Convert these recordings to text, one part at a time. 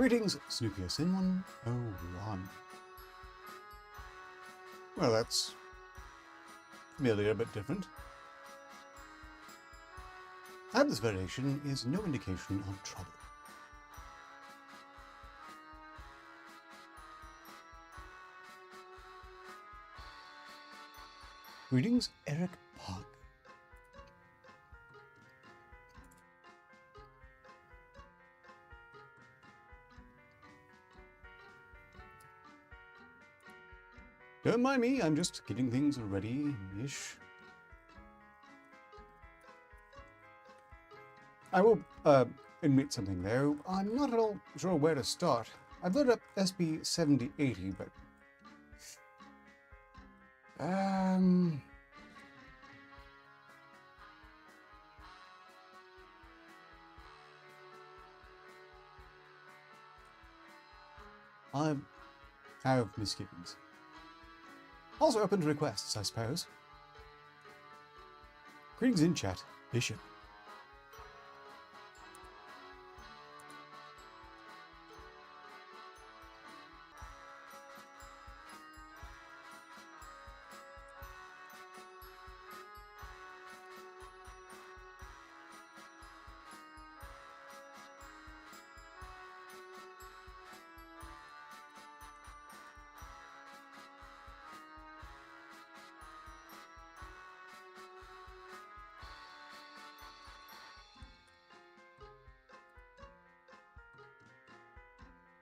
Greetings, Snookier Sin 101. Well, that's merely a bit different. And this variation is no indication of trouble. Greetings, Eric Park. Don't mind me, I'm just getting things ready-ish. I will admit something though, I'm not at all sure where to start. I've loaded up SB7080, but I have misgivings. Also open to requests, I suppose. Greetings in chat, Bishop.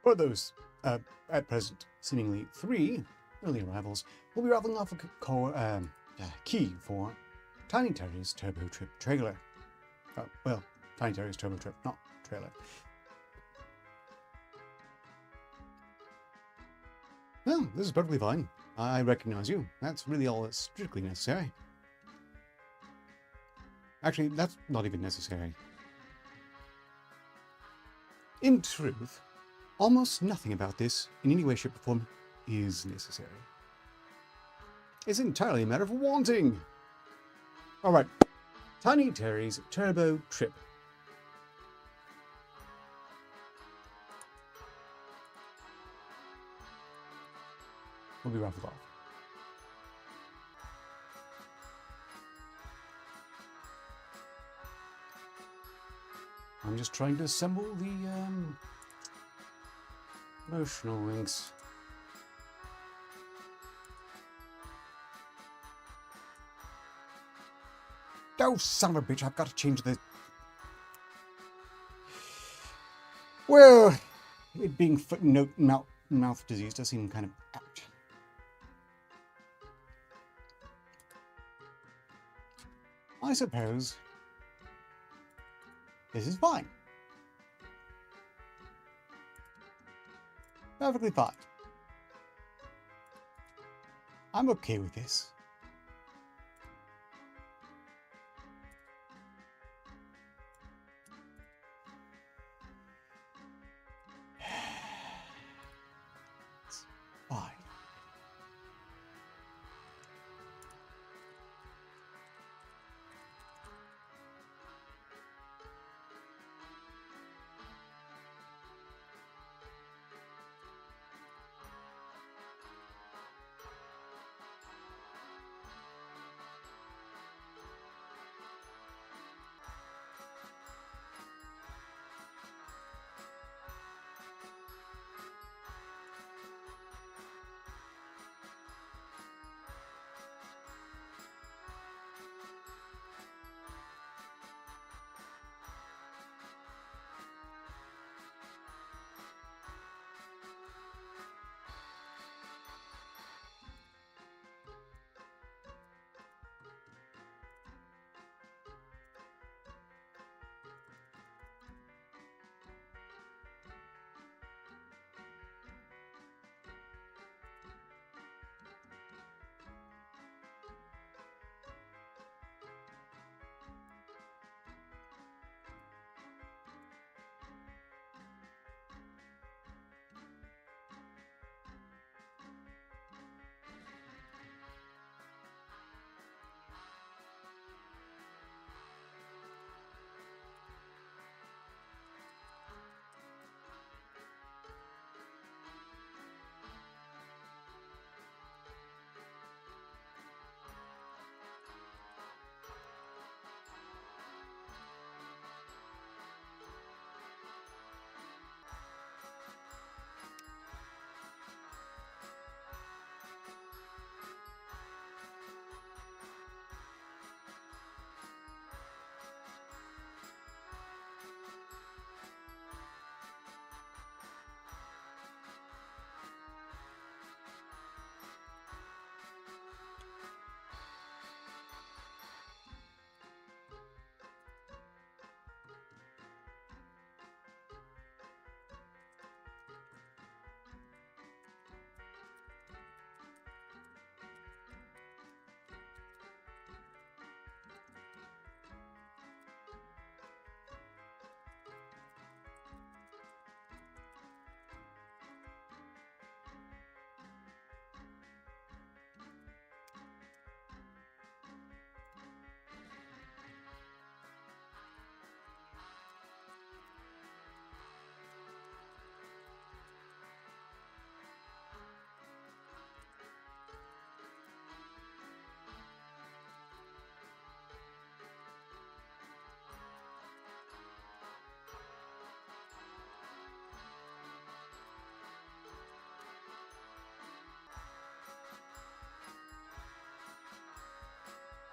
For those, at present, seemingly 3 early arrivals, we'll be raffling off a key for Tiny Terry's Turbo Trip trailer. Oh, well, Tiny Terry's Turbo Trip, not trailer. No, this is perfectly fine. I recognize you. That's really all that's strictly necessary. Actually, that's not even necessary. In truth, almost nothing about this, in any way, shape, or form, is necessary. It's entirely a matter of wanting. Alright, Tiny Terry's Turbo Trip. Will be raffled off. I'm just trying to assemble the, emotional links. Oh, son of a bitch, I've got to change the... Well, it being footnote mouth disease does seem kind of apt. I suppose this is fine. Perfectly fine. I'm okay with this. It's fine.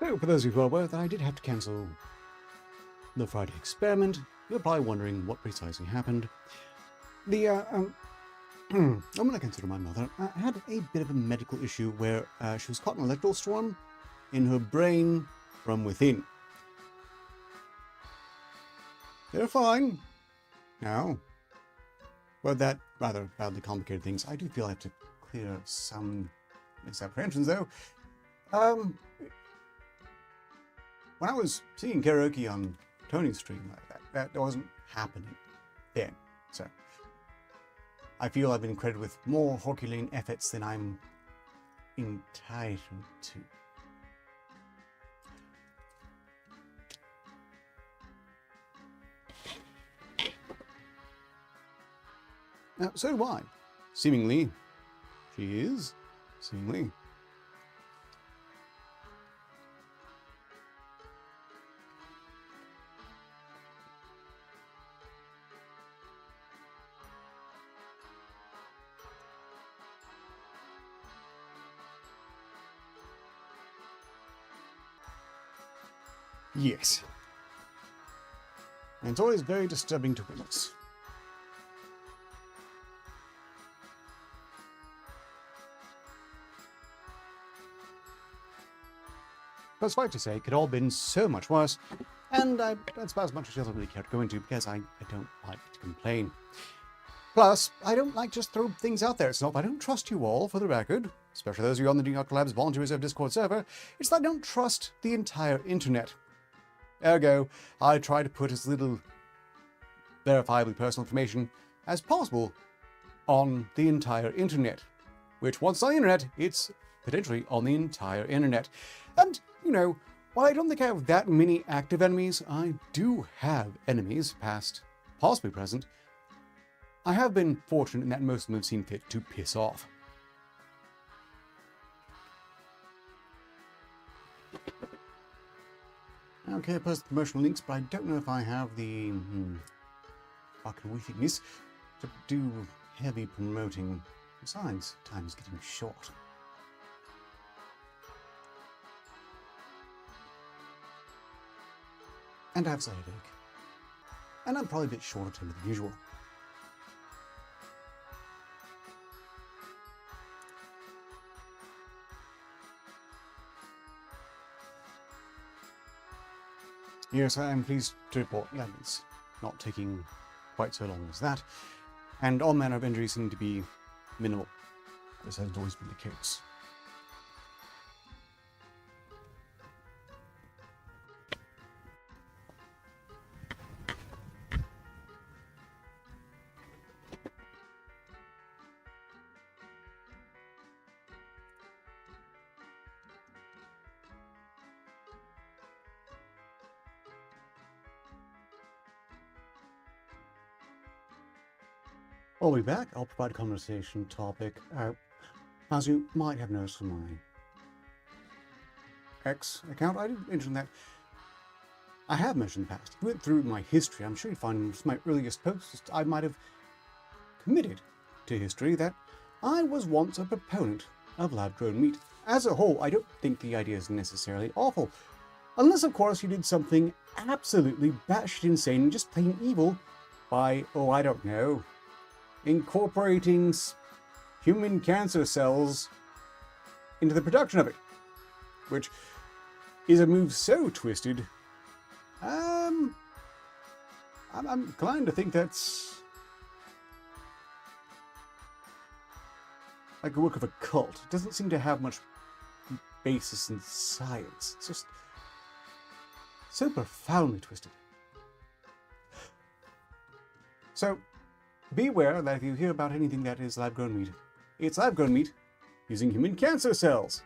So, for those of you who are aware that I did have to cancel the Friday experiment, you're probably wondering what precisely happened. I'm going to consider my mother had a bit of a medical issue where she was caught in an electrical storm in her brain from within. They're fine now, but that rather badly complicated things. I do feel I have to clear some misapprehensions, though. When I was singing karaoke on Tony's stream, that wasn't happening then. So I feel I've been credited with more Herculean efforts than I'm entitled to. Now, so do I. Seemingly. She is. Seemingly. Yes. And it's always very disturbing to witness. But suffice to say, it could all have been so much worse, and that's about as much as I don't really care to go into because I don't like to complain. Plus, I don't like just throw things out there. It's not that I don't trust you all, for the record, especially those of you on the New York Labs Volunteer Reserve Discord server. It's that I don't trust the entire internet. Ergo, I try to put as little verifiably personal information as possible on the entire internet. Which, once on the internet, it's potentially on the entire internet. And, you know, while I don't think I have that many active enemies, I do have enemies, past, possibly present. I have been fortunate in that most of them have seen fit to piss off. Okay, I post the promotional links, but I don't know if I have the fucking wittiness to do heavy promoting. Besides, time is getting short. And I have a headache. And I'm probably a bit shorter than usual. Yes, I am pleased to report that it's not taking quite so long as that, and all manner of injuries seem to be minimal. This hasn't always been the case. I'll be back. I'll provide a conversation topic. As you might have noticed from my X account, I didn't mention that. I have mentioned in the past. If you went through my history, I'm sure you'd find from my earliest posts I might have committed to history that I was once a proponent of lab-grown meat. As a whole, I don't think the idea is necessarily awful. Unless, of course, you did something absolutely batshit insane and just plain evil by, oh, I don't know, incorporating human cancer cells into the production of it, which is a move so twisted. I'm inclined to think that's like a work of a cult. It doesn't seem to have much basis in science. It's just so profoundly twisted. So, beware that if you hear about anything that is lab-grown meat, it's lab-grown meat using human cancer cells.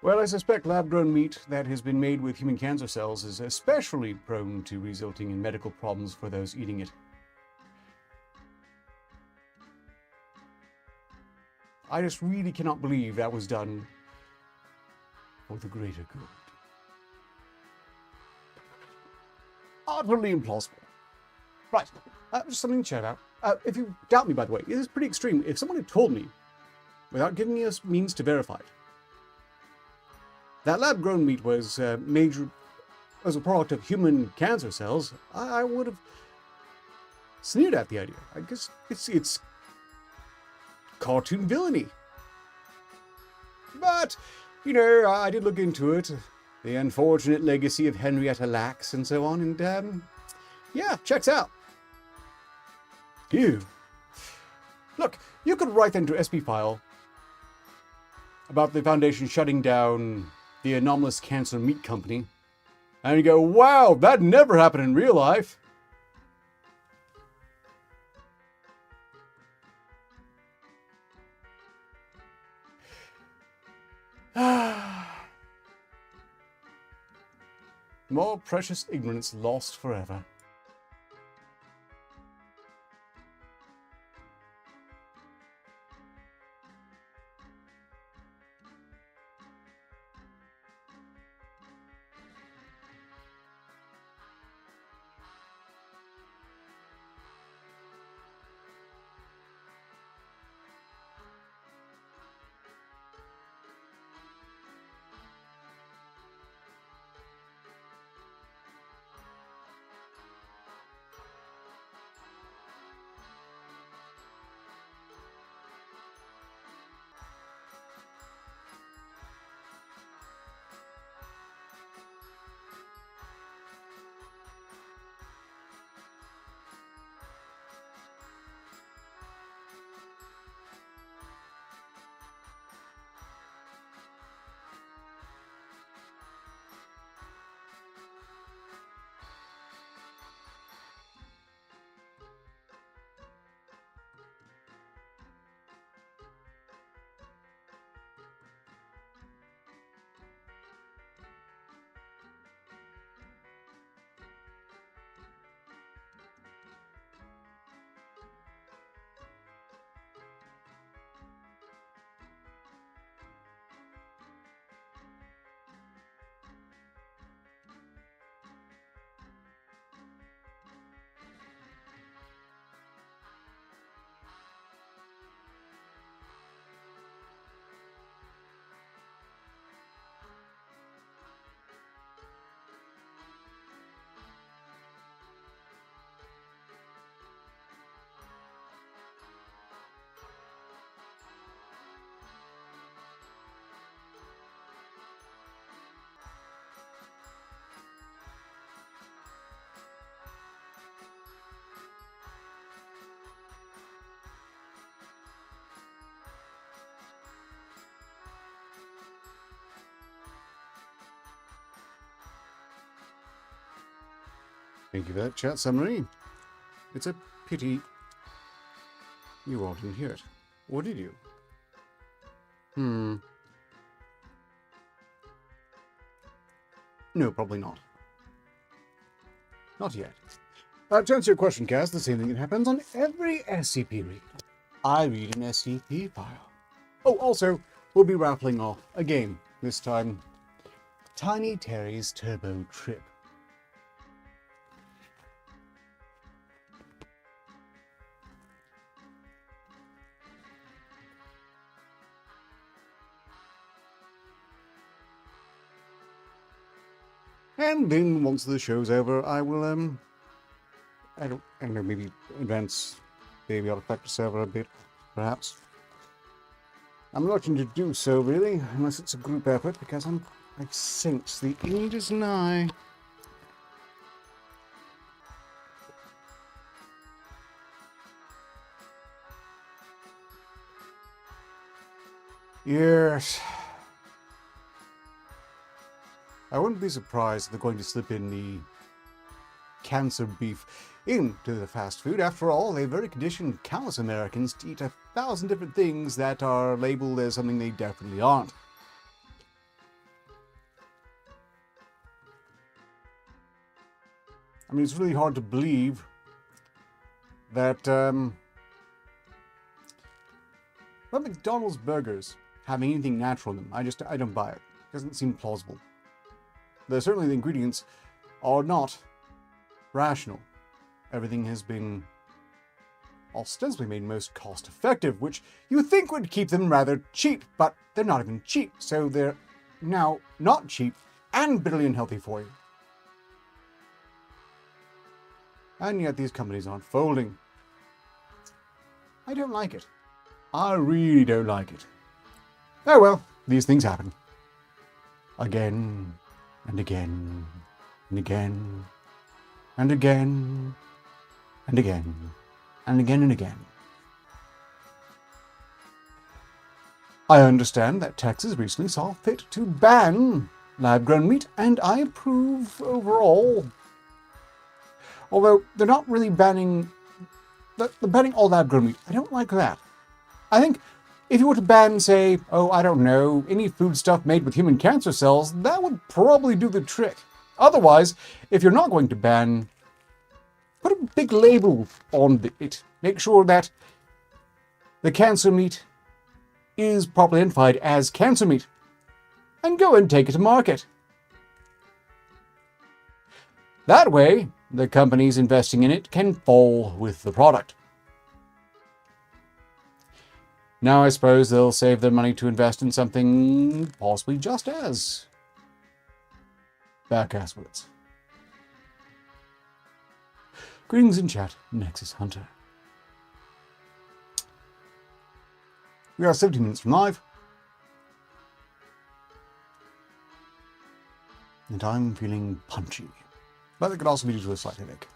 Well, I suspect lab-grown meat that has been made with human cancer cells is especially prone to resulting in medical problems for those eating it. I just really cannot believe that was done for the greater good. Utterly implausible. Right, Just something to chat about. If you doubt me, by the way, it is pretty extreme. If someone had told me, without giving me a means to verify it, that lab-grown meat was was a product of human cancer cells, I would have sneered at the idea. I guess it's cartoon villainy. But, you know, I did look into it. The unfortunate legacy of Henrietta Lacks and so on, and, yeah, checks out. Ew. Look, you could write into SP file about the Foundation shutting down the anomalous cancer meat company, and you go, wow, that never happened in real life. More precious ignorance lost forever. Thank you for that chat summary. It's a pity you all didn't hear it. Or did you? No, probably not. Not yet. To answer your question, Cass, the same thing that happens on every SCP read. I read an SCP file. Oh, also, we'll be raffling off a game. This time, Tiny Terry's Turbo Trip. And then once the show's over, I will, I don't know, maybe advance Baby Artifact server a bit, perhaps. I'm not going to do so, really, unless it's a group effort, because I sense the end is nigh. Yes. I wouldn't be surprised if they're going to slip in the cancer beef into the fast food. After all, they've very conditioned countless Americans to eat 1,000 different things that are labeled as something they definitely aren't. I mean, it's really hard to believe that McDonald's burgers having anything natural in them. I don't buy it. It doesn't seem plausible. Certainly the ingredients are not rational. Everything has been ostensibly made most cost-effective, which you think would keep them rather cheap, but they're not even cheap, so they're now not cheap and bitterly unhealthy for you. And yet these companies aren't folding. I don't like it. I really don't like it. Oh well, these things happen. Again, and again, and again, and again, and again, and again and again. I understand that Texas recently saw fit to ban lab-grown meat, and I approve overall. Although they're not really banning... They're banning all lab-grown meat. I don't like that. I think if you were to ban, say, I don't know, any foodstuff made with human cancer cells, that would probably do the trick. Otherwise, if you're not going to ban, put a big label on it. Make sure that the cancer meat is properly identified as cancer meat. And go and take it to market. That way, the companies investing in it can fall with the product. Now I suppose they'll save their money to invest in something possibly just as back-asswards. Greetings in chat, Nexus Hunter. We are 17 minutes from live. And I'm feeling punchy. But it could also be due to a slight headache.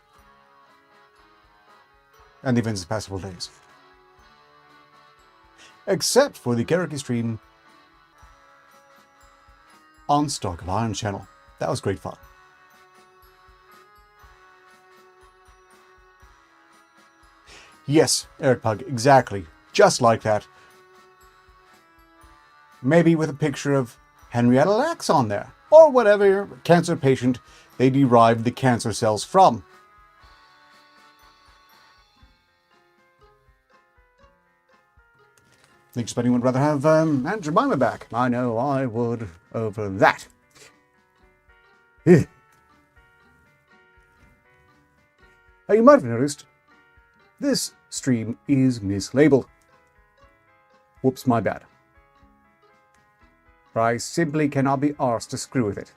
And the events of the past several days. Except for the karaoke stream on Stock of Iron channel. That was great fun. Yes, Eric Pug, exactly. Just like that. Maybe with a picture of Henrietta Lacks on there. Or whatever cancer patient they derived the cancer cells from. I think somebody would rather have Aunt Jemima back. I know I would over that. Now, you might have noticed this stream is mislabeled. Whoops, my bad. I simply cannot be arsed to screw with it.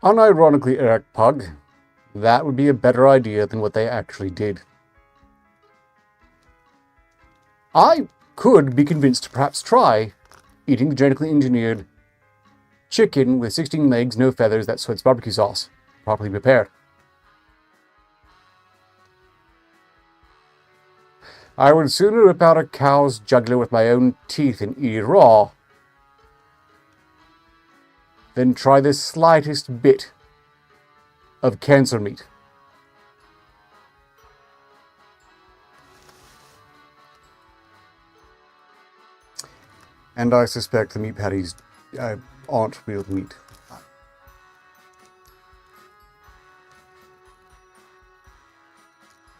Unironically, Eric Pug, that would be a better idea than what they actually did. I could be convinced to perhaps try eating the genetically engineered chicken with 16 legs, no feathers, that sweats barbecue sauce, properly prepared. I would sooner rip out a cow's jugular with my own teeth and eat it raw than try the slightest bit of cancer meat. And I suspect the meat patties aren't real meat.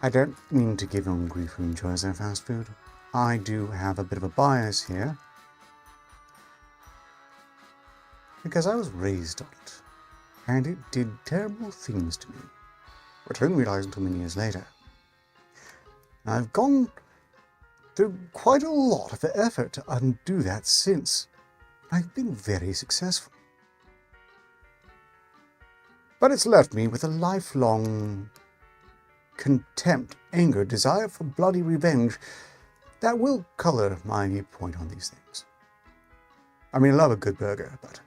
I don't mean to give on grief who enjoys their fast food. I do have a bit of a bias here, because I was raised on it, and it did terrible things to me, which I didn't realize until many years later. I've gone through quite a lot of effort to undo that since. I've been very successful. But it's left me with a lifelong contempt, anger, desire for bloody revenge that will color my viewpoint on these things. I mean, I love a good burger, but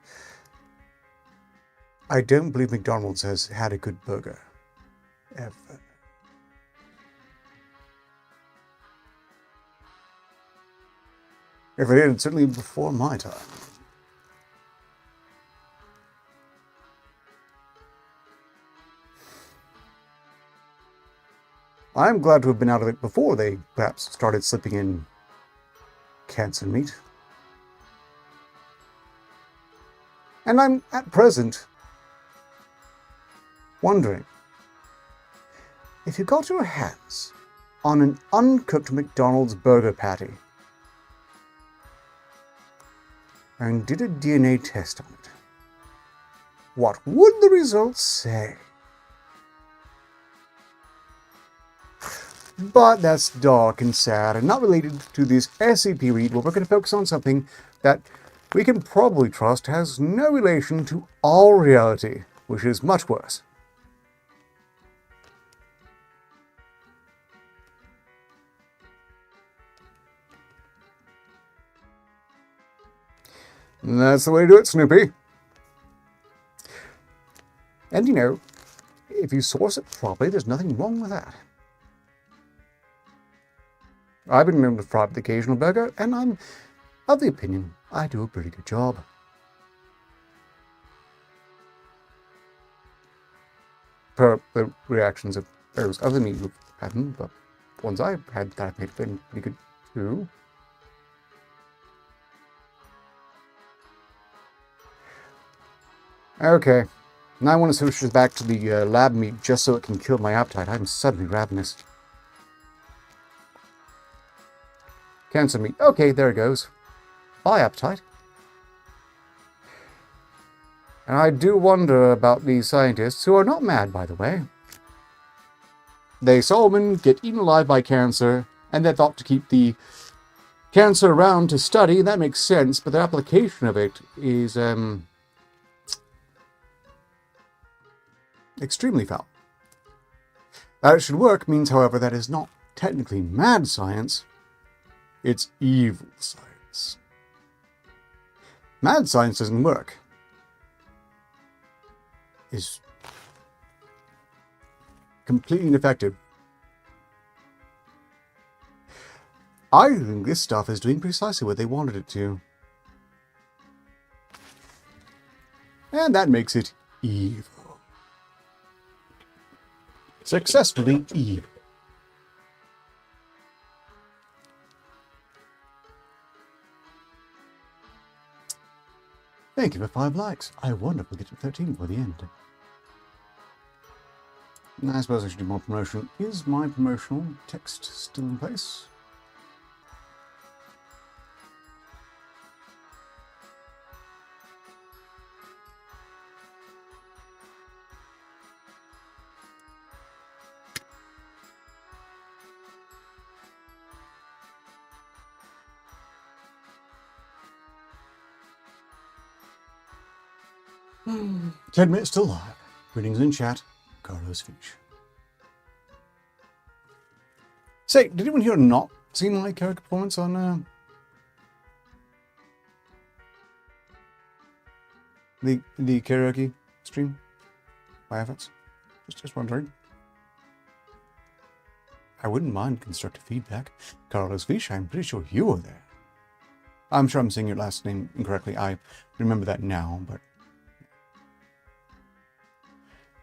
I don't believe McDonald's has had a good burger, ever. If it did, certainly before my time. I'm glad to have been out of it before they perhaps started slipping in cancer meat. And I'm, at present, wondering if you got your hands on an uncooked McDonald's burger patty and did a DNA test on it, what would the results say? But that's dark and sad and not related to this SCP read, where we're going to focus on something that we can probably trust has no relation to all reality, which is much worse. And that's the way to do it, Snoopy. And you know, if you source it properly, there's nothing wrong with that. I've been known to fry up the occasional burger, and I'm of the opinion I do a pretty good job. Per the reactions of those other me who've had them, but the ones I've had that have been pretty good too. Okay, now I want to switch back to the lab meat just so it can kill my appetite. I'm suddenly ravenous. Cancer meat. Okay, there it goes. Bye, appetite. And I do wonder about these scientists, who are not mad, by the way. They saw a woman get eaten alive by cancer, and they thought to keep the cancer around to study. That makes sense, but their application of it is extremely foul. That it should work means, however, that is not technically mad science. It's evil science. Mad science doesn't work. It's completely ineffective. I think this stuff is doing precisely what they wanted it to. And that makes it evil. Successfully evil. Thank you for 5 likes. I wonder if we'll get to 13 before the end. I suppose I should do more promotion. Is my promotional text still in place? Hmm. 10 minutes still live. Greetings in chat. Carlos Finch. Say, did anyone here not see my character performance on the karaoke stream? My efforts? Just wondering. I wouldn't mind constructive feedback. Carlos Finch, I'm pretty sure you were there. I'm sure I'm saying your last name incorrectly. I remember that now, but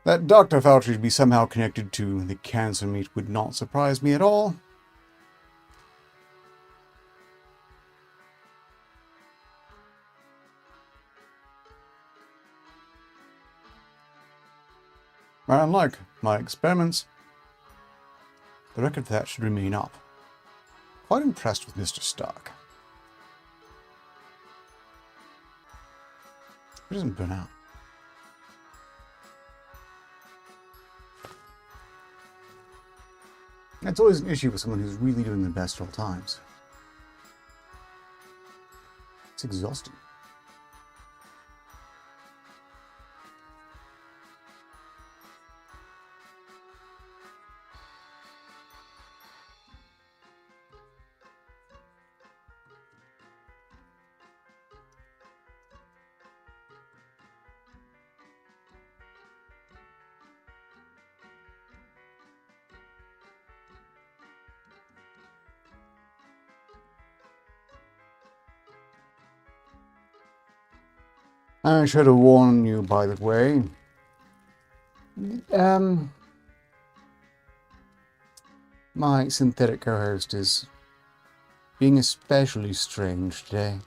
that Dr. Fauci to be somehow connected to the cancer meat would not surprise me at all. But unlike my experiments, the record for that should remain up. Quite impressed with Mr. Stark. He doesn't burn out. That's always an issue with someone who's really doing the best at all times. It's exhausting. I should have warned you, by the way. My synthetic co-host is being especially strange today.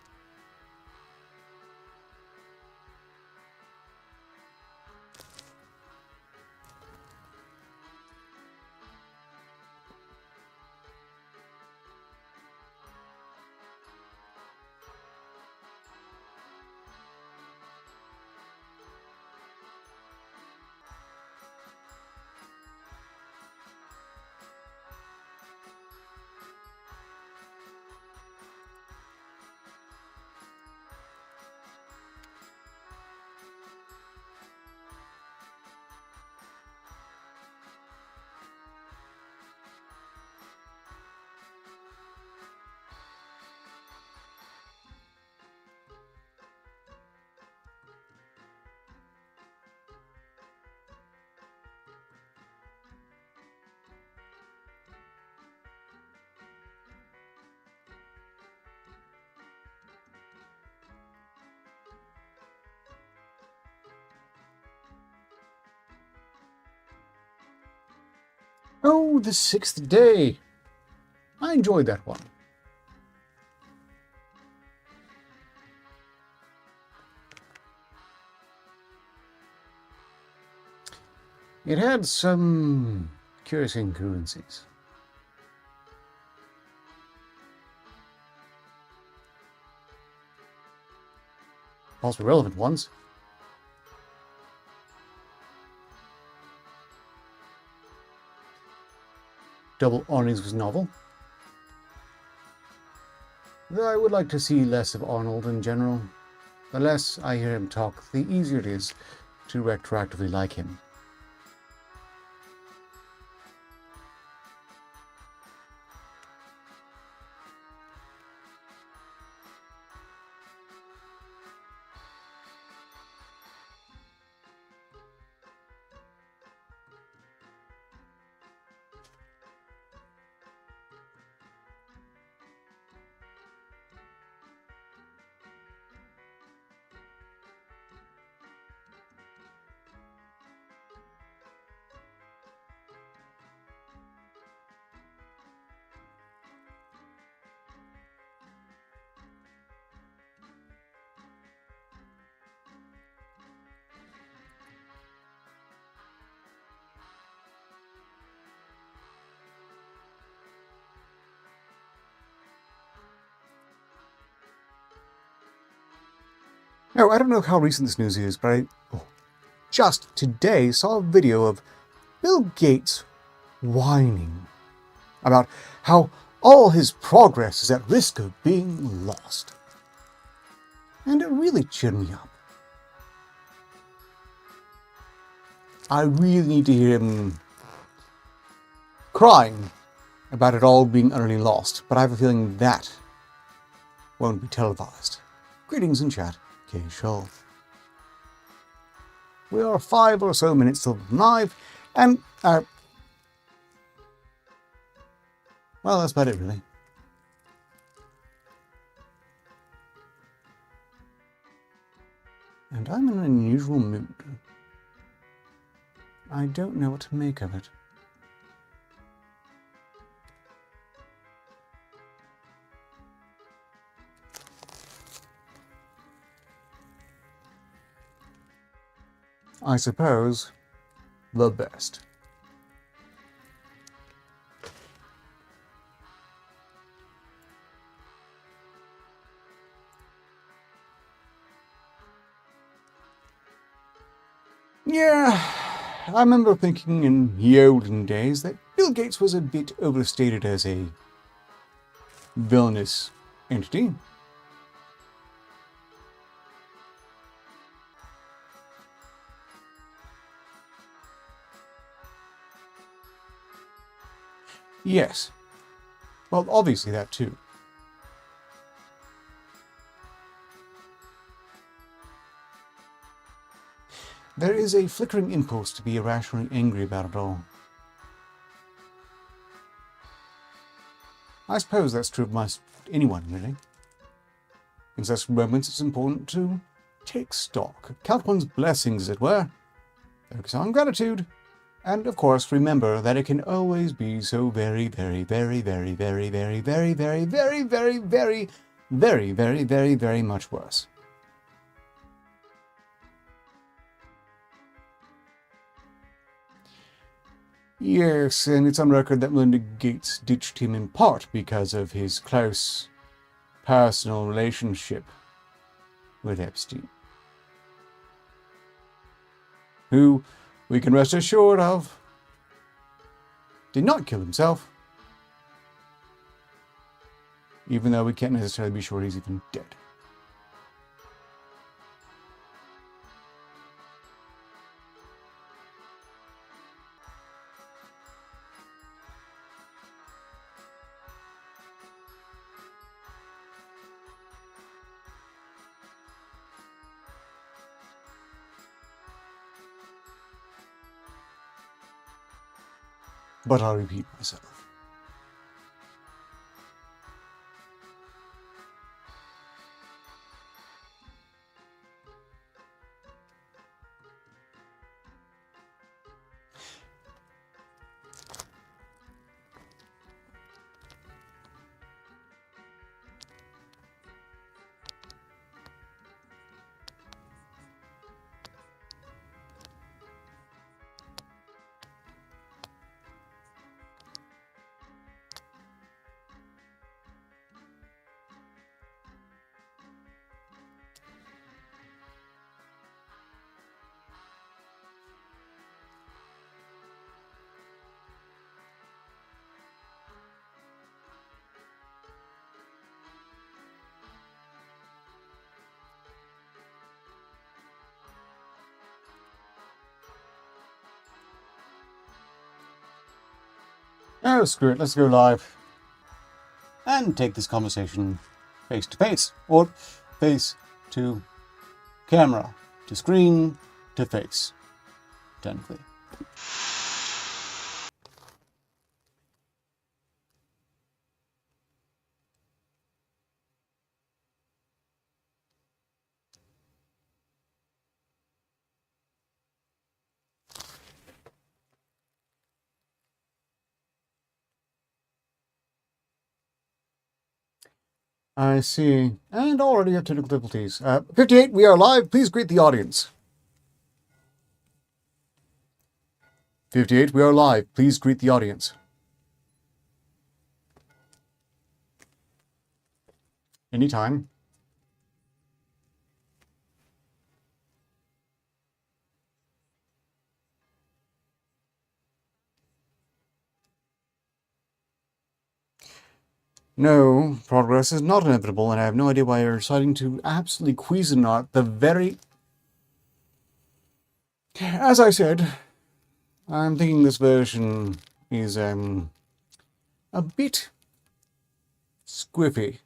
Oh, the 6th day. I enjoyed that one. It had some curious incongruencies. Also relevant ones. Double Arnie's was novel. Though I would like to see less of Arnold in general. The less I hear him talk, the easier it is to retroactively like him. Now, I don't know how recent this news is, but I just today saw a video of Bill Gates whining about how all his progress is at risk of being lost. And it really cheered me up. I really need to hear him crying about it all being utterly lost, but I have a feeling that won't be televised. Greetings in chat, K. Show. We are 5 or so minutes till live, and well, that's about it really. And I'm in an unusual mood. I don't know what to make of it. I suppose the best. Yeah, I remember thinking in the olden days that Bill Gates was a bit overstated as a villainous entity. Yes. Well, obviously that too. There is a flickering impulse to be irrationally angry about it all. I suppose that's true of most anyone, really. In such moments, it's important to take stock, count one's blessings, as it were, focus on gratitude, and of course remember that it can always be so very, very, very, very, very, very, very, very, very, very, very, very, very, very, very much worse. Yes, and it's on record that Melinda Gates ditched him in part because of his close personal relationship with Epstein, who, we can rest assured of, did not kill himself, even though we can't necessarily be sure he's even dead. But I'll repeat myself. Oh, screw it, let's go live and take this conversation face to face, or face to camera, to screen, to face, technically. I see. And already have technical difficulties. 58, we are live. Please greet the audience. 58, we are live. Please greet the audience. Anytime. No, progress is not inevitable, and I have no idea why you're deciding to absolutely Cuisinart the very... As I said, I'm thinking this version is a bit squiffy.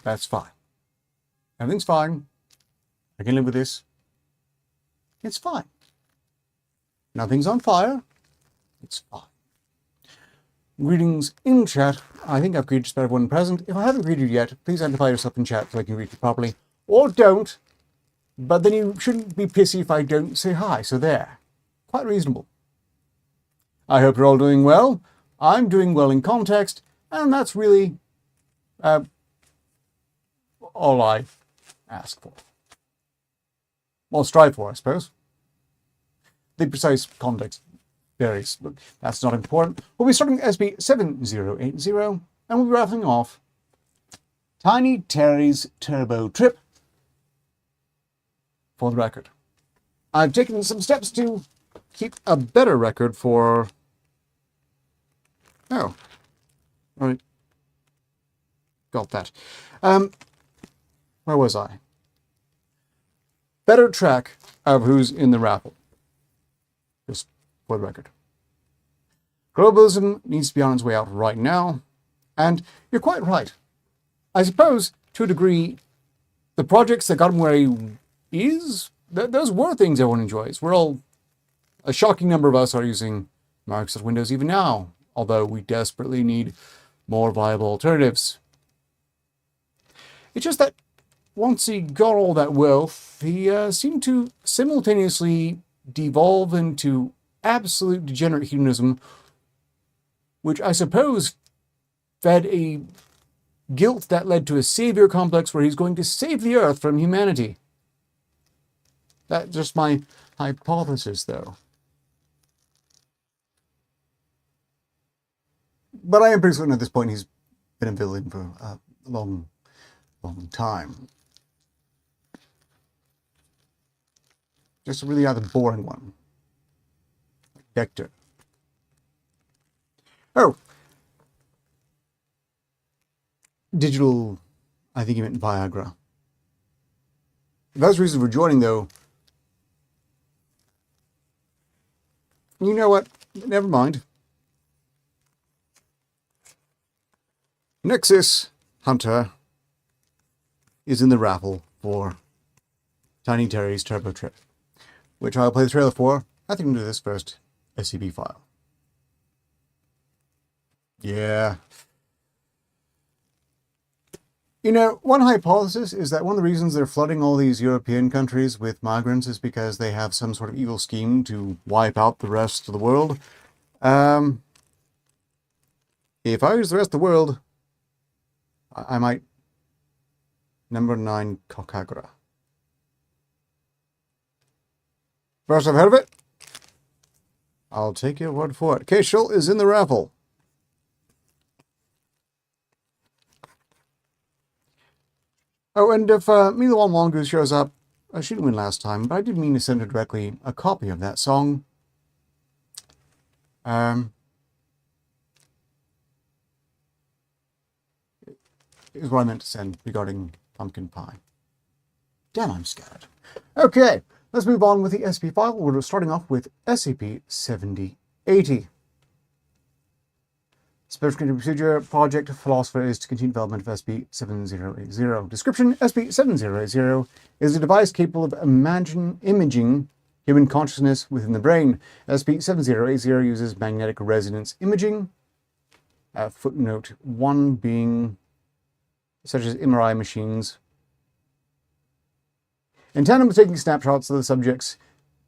That's fine. Everything's fine. I can live with this. It's fine. Nothing's on fire. It's fine. Greetings in chat. I think I've greeted just about everyone present. If I haven't greeted you yet, please identify yourself in chat so I can greet you properly. Or don't. But then you shouldn't be pissy if I don't say hi. So there. Quite reasonable. I hope you're all doing well. I'm doing well in context. And that's really all I ask for. Or strive for, I suppose. The precise context varies, but that's not important. We'll be starting SCP-7080, and we'll be rattling off Tiny Terry's Turbo Trip for the record. I've taken some steps to keep a better record for... Oh. Right. Got that. Where was I? Better track of who's in the raffle. Just for the record. Globalism needs to be on its way out right now. And you're quite right. I suppose, to a degree, the projects that got him where he is, those were things everyone enjoys. We're all... A shocking number of us are using Microsoft Windows even now, although we desperately need more viable alternatives. It's just that once he got all that wealth, he seemed to simultaneously devolve into absolute degenerate hedonism, which I suppose fed a guilt that led to a savior complex where he's going to save the Earth from humanity. That's just my hypothesis, though. But I am pretty certain at this point he's been a villain for a long time. Just a really rather boring one. Vector. Oh. Digital, I think he meant Viagra. Those reasons for joining, though. You know what? Never mind. Nexus Hunter is in the raffle for Tiny Terry's Turbo Trip, which I'll play the trailer for. I think I'm going to do this first SCP file. Yeah. You know, one hypothesis is that one of the reasons they're flooding all these European countries with migrants is because they have some sort of evil scheme to wipe out the rest of the world. If I was the rest of the world, I might... Number 9, Cocagra. First I've heard of it. I'll take your word for it. Cashel is in the raffle. Oh, and if Me the One Mongoose shows up, she didn't win last time, but I did mean to send her directly a copy of that song. Is what I meant to send regarding pumpkin pie. Damn, I'm scared. Okay, let's move on with the SCP file. We're starting off with SCP-7080. Special Control Procedure Project Philosopher is to continue development of SCP-7080. Description: SCP-7080 is a device capable of imaging human consciousness within the brain. SCP-7080 uses magnetic resonance imaging. Footnote 1 being such as MRI machines. In tandem with taking snapshots of the subject's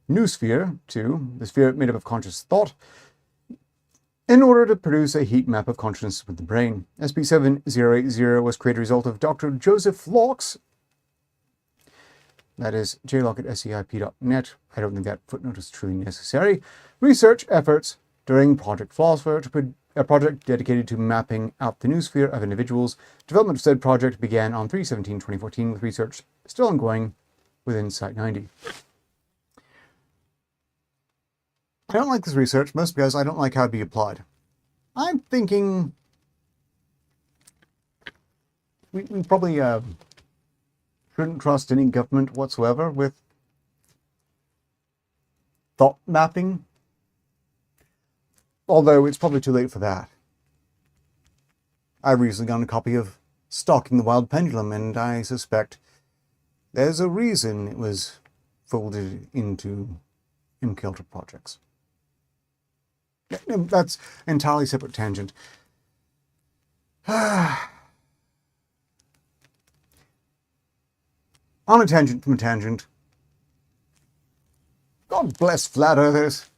noosphere, 2, the sphere made up of conscious thought, in order to produce a heat map of consciousness with the brain. SCP-7080 was created as a result of Dr. Joseph Locke's, that is jlock@scip.net, I don't think that footnote is truly necessary, research efforts during Project Philosopher, a project dedicated to mapping out the noosphere of individuals. Development of said project began on 3/17/2014, with research still ongoing within Site-90. I don't like this research, mostly because I don't like how it'd be applied. I'm thinking we probably shouldn't trust any government whatsoever with thought mapping. Although it's probably too late for that. I've recently gotten a copy of Stalking the Wild Pendulum, and I suspect there's a reason it was folded into MKUltra projects. That's an entirely separate tangent. On a tangent from a tangent. God bless flat earthers.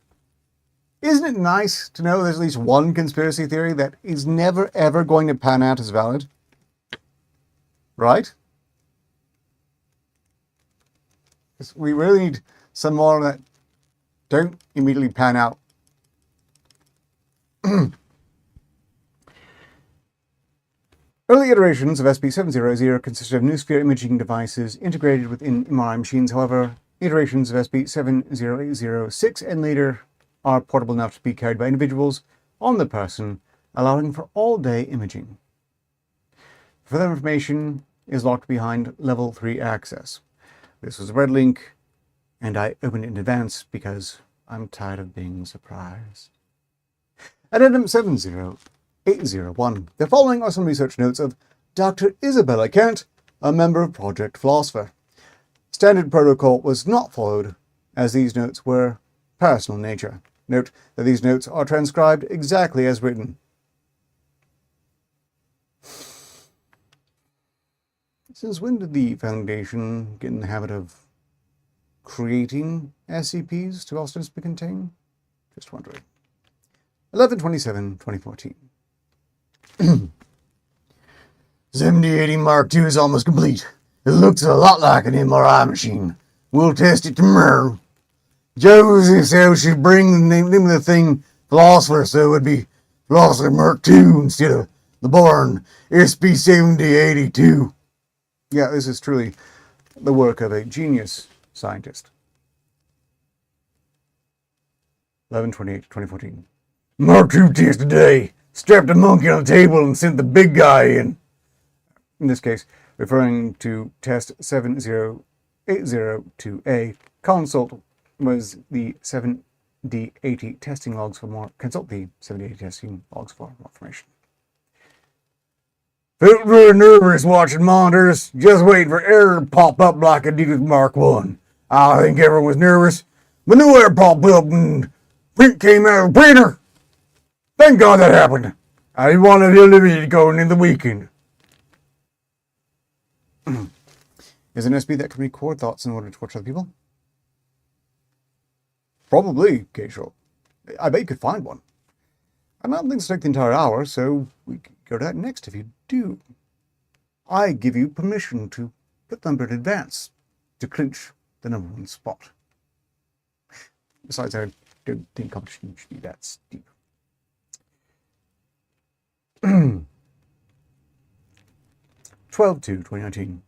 Isn't it nice to know there's at least one conspiracy theory that is never ever going to pan out as valid? Right? We really need some more that don't immediately pan out. Early iterations of SCP-7080 consisted of noosphere imaging devices integrated within MRI machines. However, iterations of SCP-7080-6 and later are portable enough to be carried by individuals on the person, allowing for all-day imaging. Further information is locked behind Level 3 access. This was a red link, and I opened it in advance because I'm tired of being surprised. Addendum 70801. The following are some research notes of Dr. Isabella Kent, a member of Project Philosopher. Standard protocol was not followed, as these notes were personal in nature. Note that these notes are transcribed exactly as written. Since when did the Foundation get in the habit of creating SCPs to ostensibly contain? Just wondering. 11/27/2014. 7080 Mark II is almost complete. It looks a lot like an MRI machine. We'll test it tomorrow. Josie said we should bring the name of the thing Philosopher, so it would be Philosopher Mark II instead of the Born SP7082. Yeah, this is truly the work of a genius scientist. 11/28/2014. Mark II test today. Strapped a monkey on the table and sent the big guy in. In this case, referring to test 70802A, consult was the 7D80 testing logs for more. Consult the 7D80 testing logs for more information. Felt very nervous watching monitors, just waiting for error to pop up like it did with Mark I. I think everyone was nervous, but no error popped up and print came out of the printer. Thank God that happened. I didn't want to eliminate it going into the weekend. Is an SB that can record thoughts in order to torture other people? Probably, Casual. I bet you could find one. I don't think it's take the entire hour, so we could go to that next if you do. I give you permission to put number in advance to clinch the #1 spot. Besides, I don't think competition should be that steep. 12/2/2019.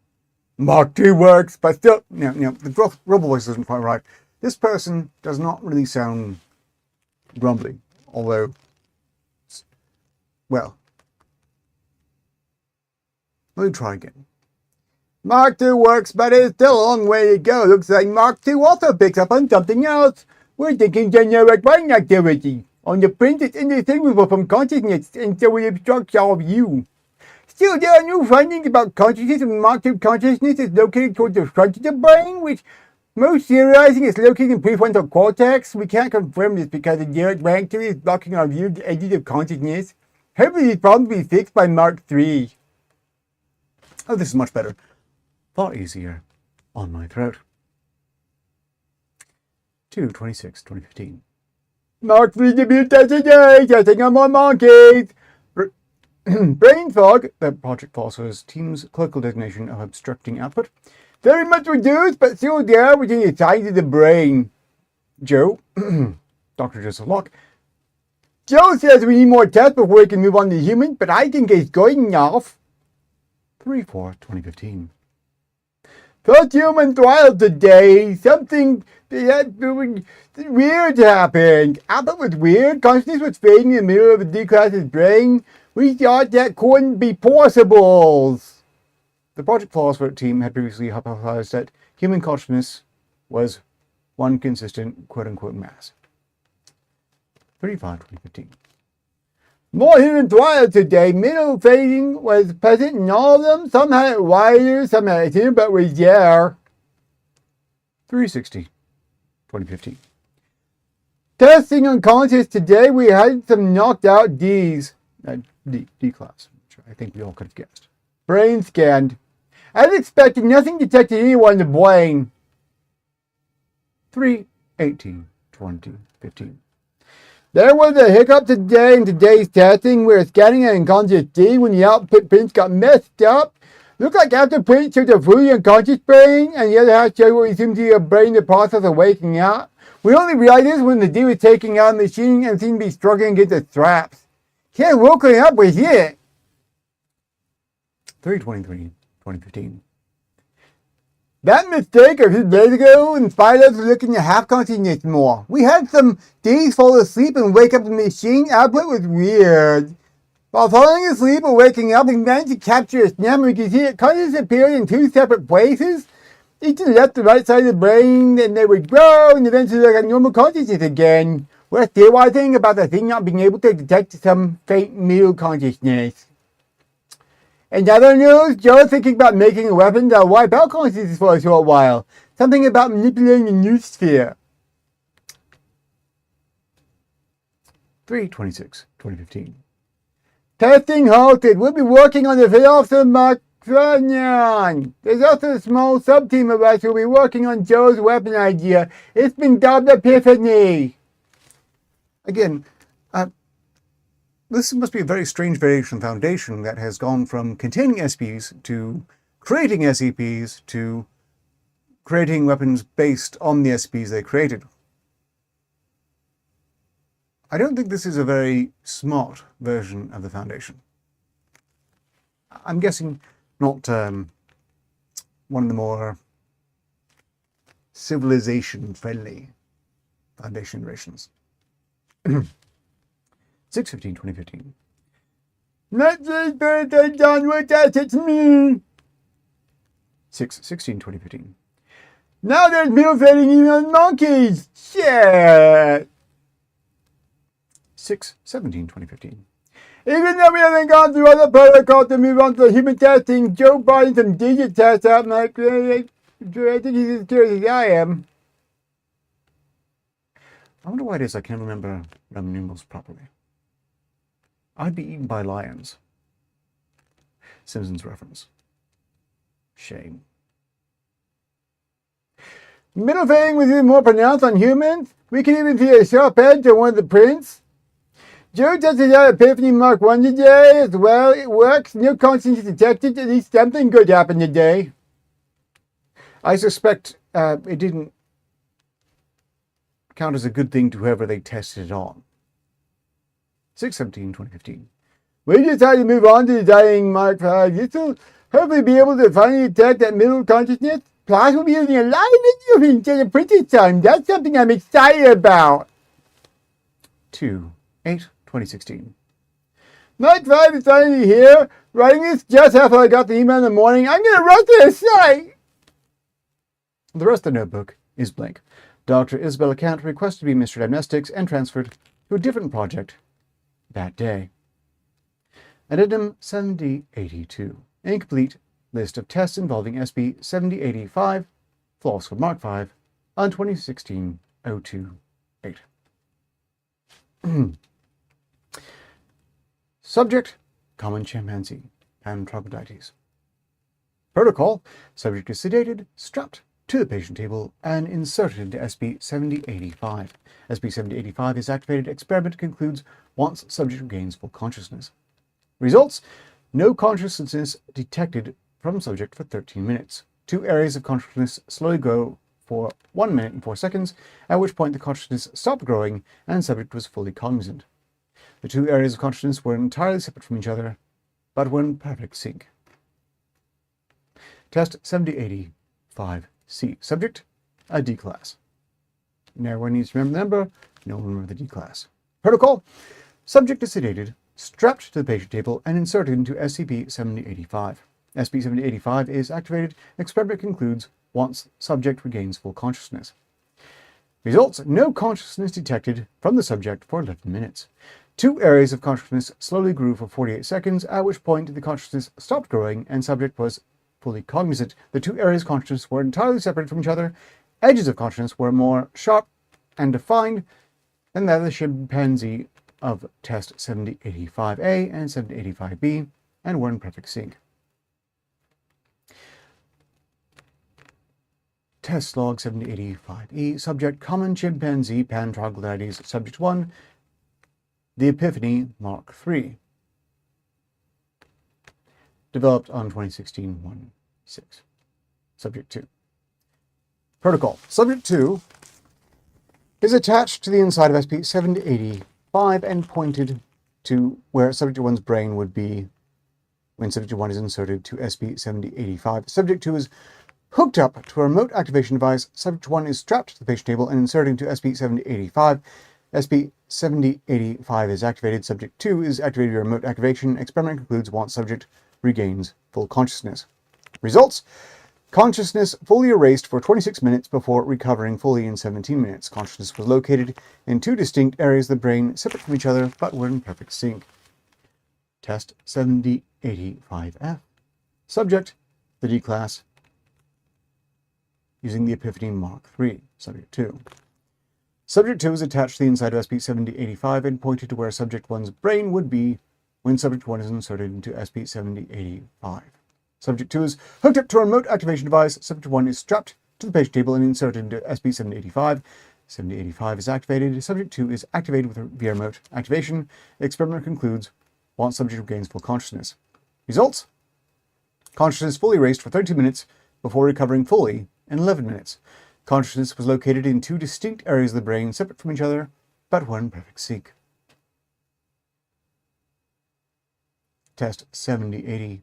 Mark II works, but still... Now, the rumble voice isn't quite right. This person does not really sound grumbly, although, well, let me try again. Mark II works, but it's still a long way to go. Looks like Mark II also picks up on something else. We're thinking generic brain activity. On the print, it's indistinguishable from consciousness, and so it obstructs our view. Still, there are new findings about consciousness, and Mark II consciousness is located towards the front of the brain, which most theorizing is located in prefrontal cortex. We can't confirm this because the generic brain activity is blocking our view of the edges of consciousness. Hopefully these problems will be fixed by Mark III. Oh, this is much better. Far easier on my throat. 2/26/2015. Mark III debut test today, testing on more monkeys. Brain fog, the Project Philosopher's team's clinical designation of obstructing output. Very much reduced, but still there within the size of the brain. Joe, Dr. Joseph Locke. Joe says we need more tests before we can move on to humans, but I think it's good enough. 3/4/2015. First human trial today. Something weird happened. Output was weird. Consciousness was fading in the middle of the D-class's brain. We thought that couldn't be possible. The Project Philosopher team had previously hypothesized that human consciousness was one consistent quote-unquote mass. 3/5/2015. More human trials today. Middle fading was present in all of them. Some had it wider, some had it thinner, but was there. 3/60/2015. Testing unconscious today, we had some knocked out D's. D class, which I think we all could have guessed. Brain scanned. As expected, nothing detected anyone in the brain. 3/18/2015. There was a hiccup today in today's testing. We were scanning an unconscious D when the output prints got messed up. Looked like after print showed a fully unconscious brain, and the other half showed what we assumed to be a brain in the process of waking up. We only realized this when the D was taking out the machine and seemed to be struggling against the straps. Can't woken up with it. 3/23/2015. That mistake a few days ago inspired us to look into half consciousness more. We had some days fall asleep and wake up in the machine. Output was weird. While falling asleep or waking up, we managed to capture a snap and we could see that consciousness appeared in two separate places, each to the left and right side of the brain, and they would grow and eventually look like normal consciousness again. We're theorizing about the thing not being able to detect some faint middle consciousness. In other news, Joe's thinking about making a weapon that will wipe out consciousness for a short while. Something about manipulating the new sphere. 3/26/2015. Testing halted. We'll be working on the Philosopher Mark Trunyan. There's also a small sub-team of us who'll be working on Joe's weapon idea. It's been dubbed Epiphany. Again, this must be a very strange variation of Foundation that has gone from containing SPs to creating SCPs to creating weapons based on the SPs they created. I don't think this is a very smart version of the Foundation. I'm guessing not one of the more civilization-friendly Foundation iterations. 6/15/2015. Not this birthday done with that, it's me. 6/16/2015. Now there's middle fading even on monkeys. Shit. 6/17/2015. Even though we haven't gone through other protocols to move on to the human testing, Joe brought some digit tests out, and I think he's as curious as I am. I wonder why it is I can't remember Roman numerals properly. I'd be eaten by lions. Simpsons reference. Shame. Middle fading was even more pronounced on humans. We can even see a sharp edge on one of the prints. Joe tested out Epiphany Mark 1 today as well. It works. No consciousness detected. At least something good happened today. I suspect it didn't count as a good thing to whoever they tested it on. 6/17/2015. We decided to move on to the dying Mark 5. This will hopefully be able to finally detect that middle consciousness. Plus, we'll be using a lot of video instead of printed time. That's something I'm excited about. 2/8/2016. Mark 5 is finally here. Writing this just after I got the email in the morning. I'm going to rush to the site. The rest of the notebook is blank. Dr. Isabella Kant requested to be Mr. Amnestics and transferred to a different project that day. Addendum 7082. Incomplete list of tests involving SB 7085, Philosopher Mark 5, on 2016-028. Subject, common chimpanzee, and troglodytes. Protocol, subject is sedated, strapped to the patient table, and inserted into SB 7085. SB 7085 is activated. Experiment concludes once subject regains full consciousness. Results, no consciousness detected from subject for 13 minutes. 2 areas of consciousness slowly grow for 1 minute and 4 seconds, at which point the consciousness stopped growing and subject was fully cognizant. The 2 areas of consciousness were entirely separate from each other, but were in perfect sync. Test 7085C. Subject, a D class. Now everyone needs to remember the number, no one remember the D class. Protocol, subject is sedated, strapped to the patient table, and inserted into SCP-7085. SCP-7085 is activated. Experiment concludes once subject regains full consciousness. Results, no consciousness detected from the subject for 11 minutes. 2 areas of consciousness slowly grew for 48 seconds, at which point the consciousness stopped growing and subject was fully cognizant. The 2 areas of consciousness were entirely separate from each other. Edges of consciousness were more sharp and defined than that of the chimpanzee of test 7085A and 7085B, and were in perfect sync. Test log 7085E. Subject, common chimpanzee, pan troglodytes. Subject 1, the Epiphany Mark 3. Developed on 2016-1/6. Subject 2. Protocol. Subject 2 is attached to the inside of SCP-7085 and pointed to where Subject 1's brain would be when Subject 1 is inserted to SCP-7085. Subject 2 is hooked up to a remote activation device. Subject 1 is strapped to the patient table and inserted into SCP-7085. SCP-7085 is activated. Subject 2 is activated via remote activation. Experiment concludes once subject regains full consciousness. Results, consciousness fully erased for 26 minutes before recovering fully in 17 minutes. Consciousness was located in 2 distinct areas of the brain, separate from each other, but were in perfect sync. Test 7085F. Subject, the D class, using the Epiphany Mark 3. Subject 2. Subject 2 is attached to the inside of SCP-7085 and pointed to where Subject 1's brain would be when Subject 1 is inserted into SCP-7085. Subject 2 is hooked up to a remote activation device. Subject 1 is strapped to the patient table and inserted into SB-7085. 7085 is activated. Subject 2 is activated via remote activation. The experiment concludes once subject regains full consciousness. Results? Consciousness fully erased for 32 minutes before recovering fully in 11 minutes. Consciousness was located in 2 distinct areas of the brain, separate from each other, but one perfect seek. Test 7085G.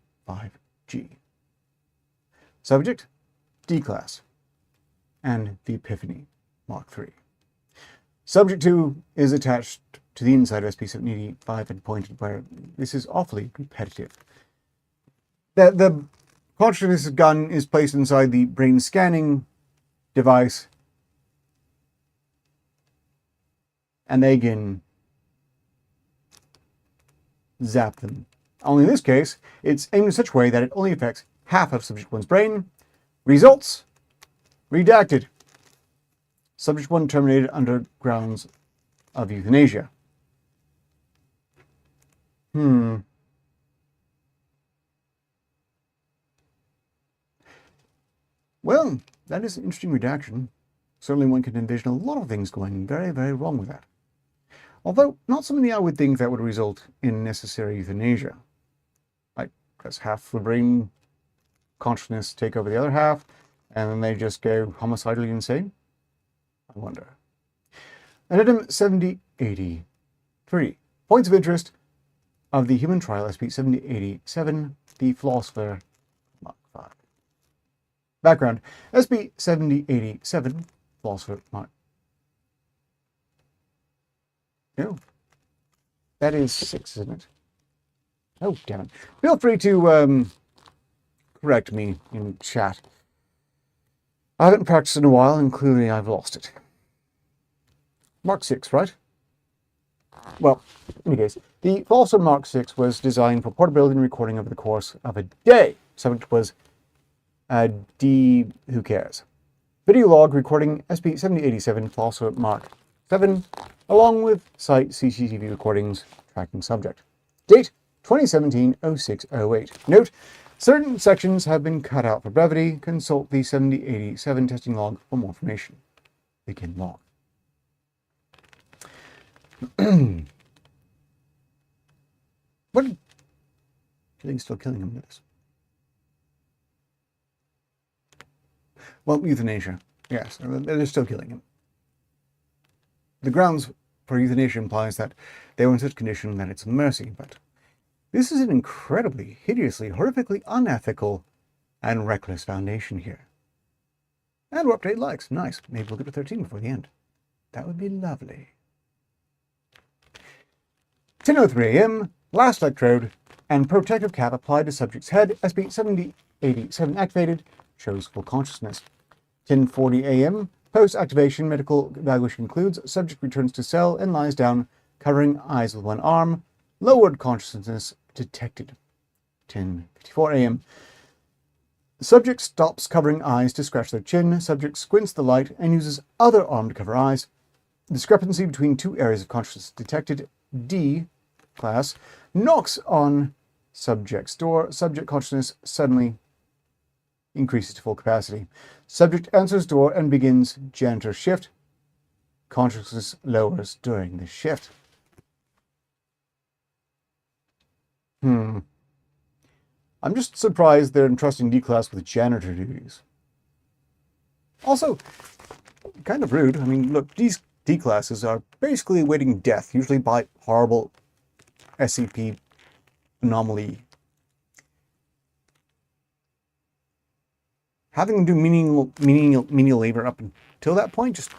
Subject, D-Class, and the Epiphany Mark III. Subject 2 is attached to the inside of SCP-7085 and pointed where this is awfully repetitive. The consciousness gun is placed inside the brain scanning device, and they can zap them. Only in this case, it's aimed in such a way that it only affects half of Subject 1's brain. Results? Redacted. Subject 1 terminated under grounds of euthanasia. Well, that is an interesting redaction. Certainly one can envision a lot of things going very, very wrong with that. Although, not something I would think that would result in necessary euthanasia. Like, does half the brain consciousness take over the other half, and then they just go homicidally insane? I wonder. Addendum 7083. Points of interest of the human trial SCP-7087, the Philosopher Mark V. Background. SCP-7087, Philosopher Mark. No. That is 6, isn't it? Oh, damn it. Feel free to correct me in chat. I haven't practiced in a while, and clearly I've lost it. Mark 6, right? Well, in any case, the Philosopher Mark 6 was designed for portability and recording over the course of a day. Subject was D. Who cares? Video log recording SCP-7087 Philosopher Mark 7, along with site CCTV recordings tracking subject. Date 2017-06-08. Note: certain sections have been cut out for brevity. Consult the 7087 testing log for more information. Begin log. What? I think still killing him with this. Well, euthanasia. Yes, they're still killing him. The grounds for euthanasia implies that they were in such condition that it's a mercy, but this is an incredibly, hideously, horrifically unethical and reckless foundation here. And we're up to 8 likes. Nice. Maybe we'll get to 13 before the end. That would be lovely. 10:03 a.m. Last electrode and protective cap applied to subject's head. SCP-7087 activated. Shows full consciousness. 10:40 a.m. Post-activation medical evaluation concludes. Subject returns to cell and lies down, covering eyes with one arm. Lowered consciousness detected. 10:54 a.m. Subject stops covering eyes to scratch their chin. Subject squints the light and uses other arm to cover eyes. Discrepancy between 2 areas of consciousness detected. D. Class knocks on subject's door. Subject consciousness suddenly increases to full capacity. Subject answers door and begins janitor shift. Consciousness lowers during this shift. I'm just surprised they're entrusting D-Class with janitor duties. Also, kind of rude. I mean, look, these D-Classes are basically awaiting death, usually by horrible SCP anomaly. Having them do menial labor up until that point just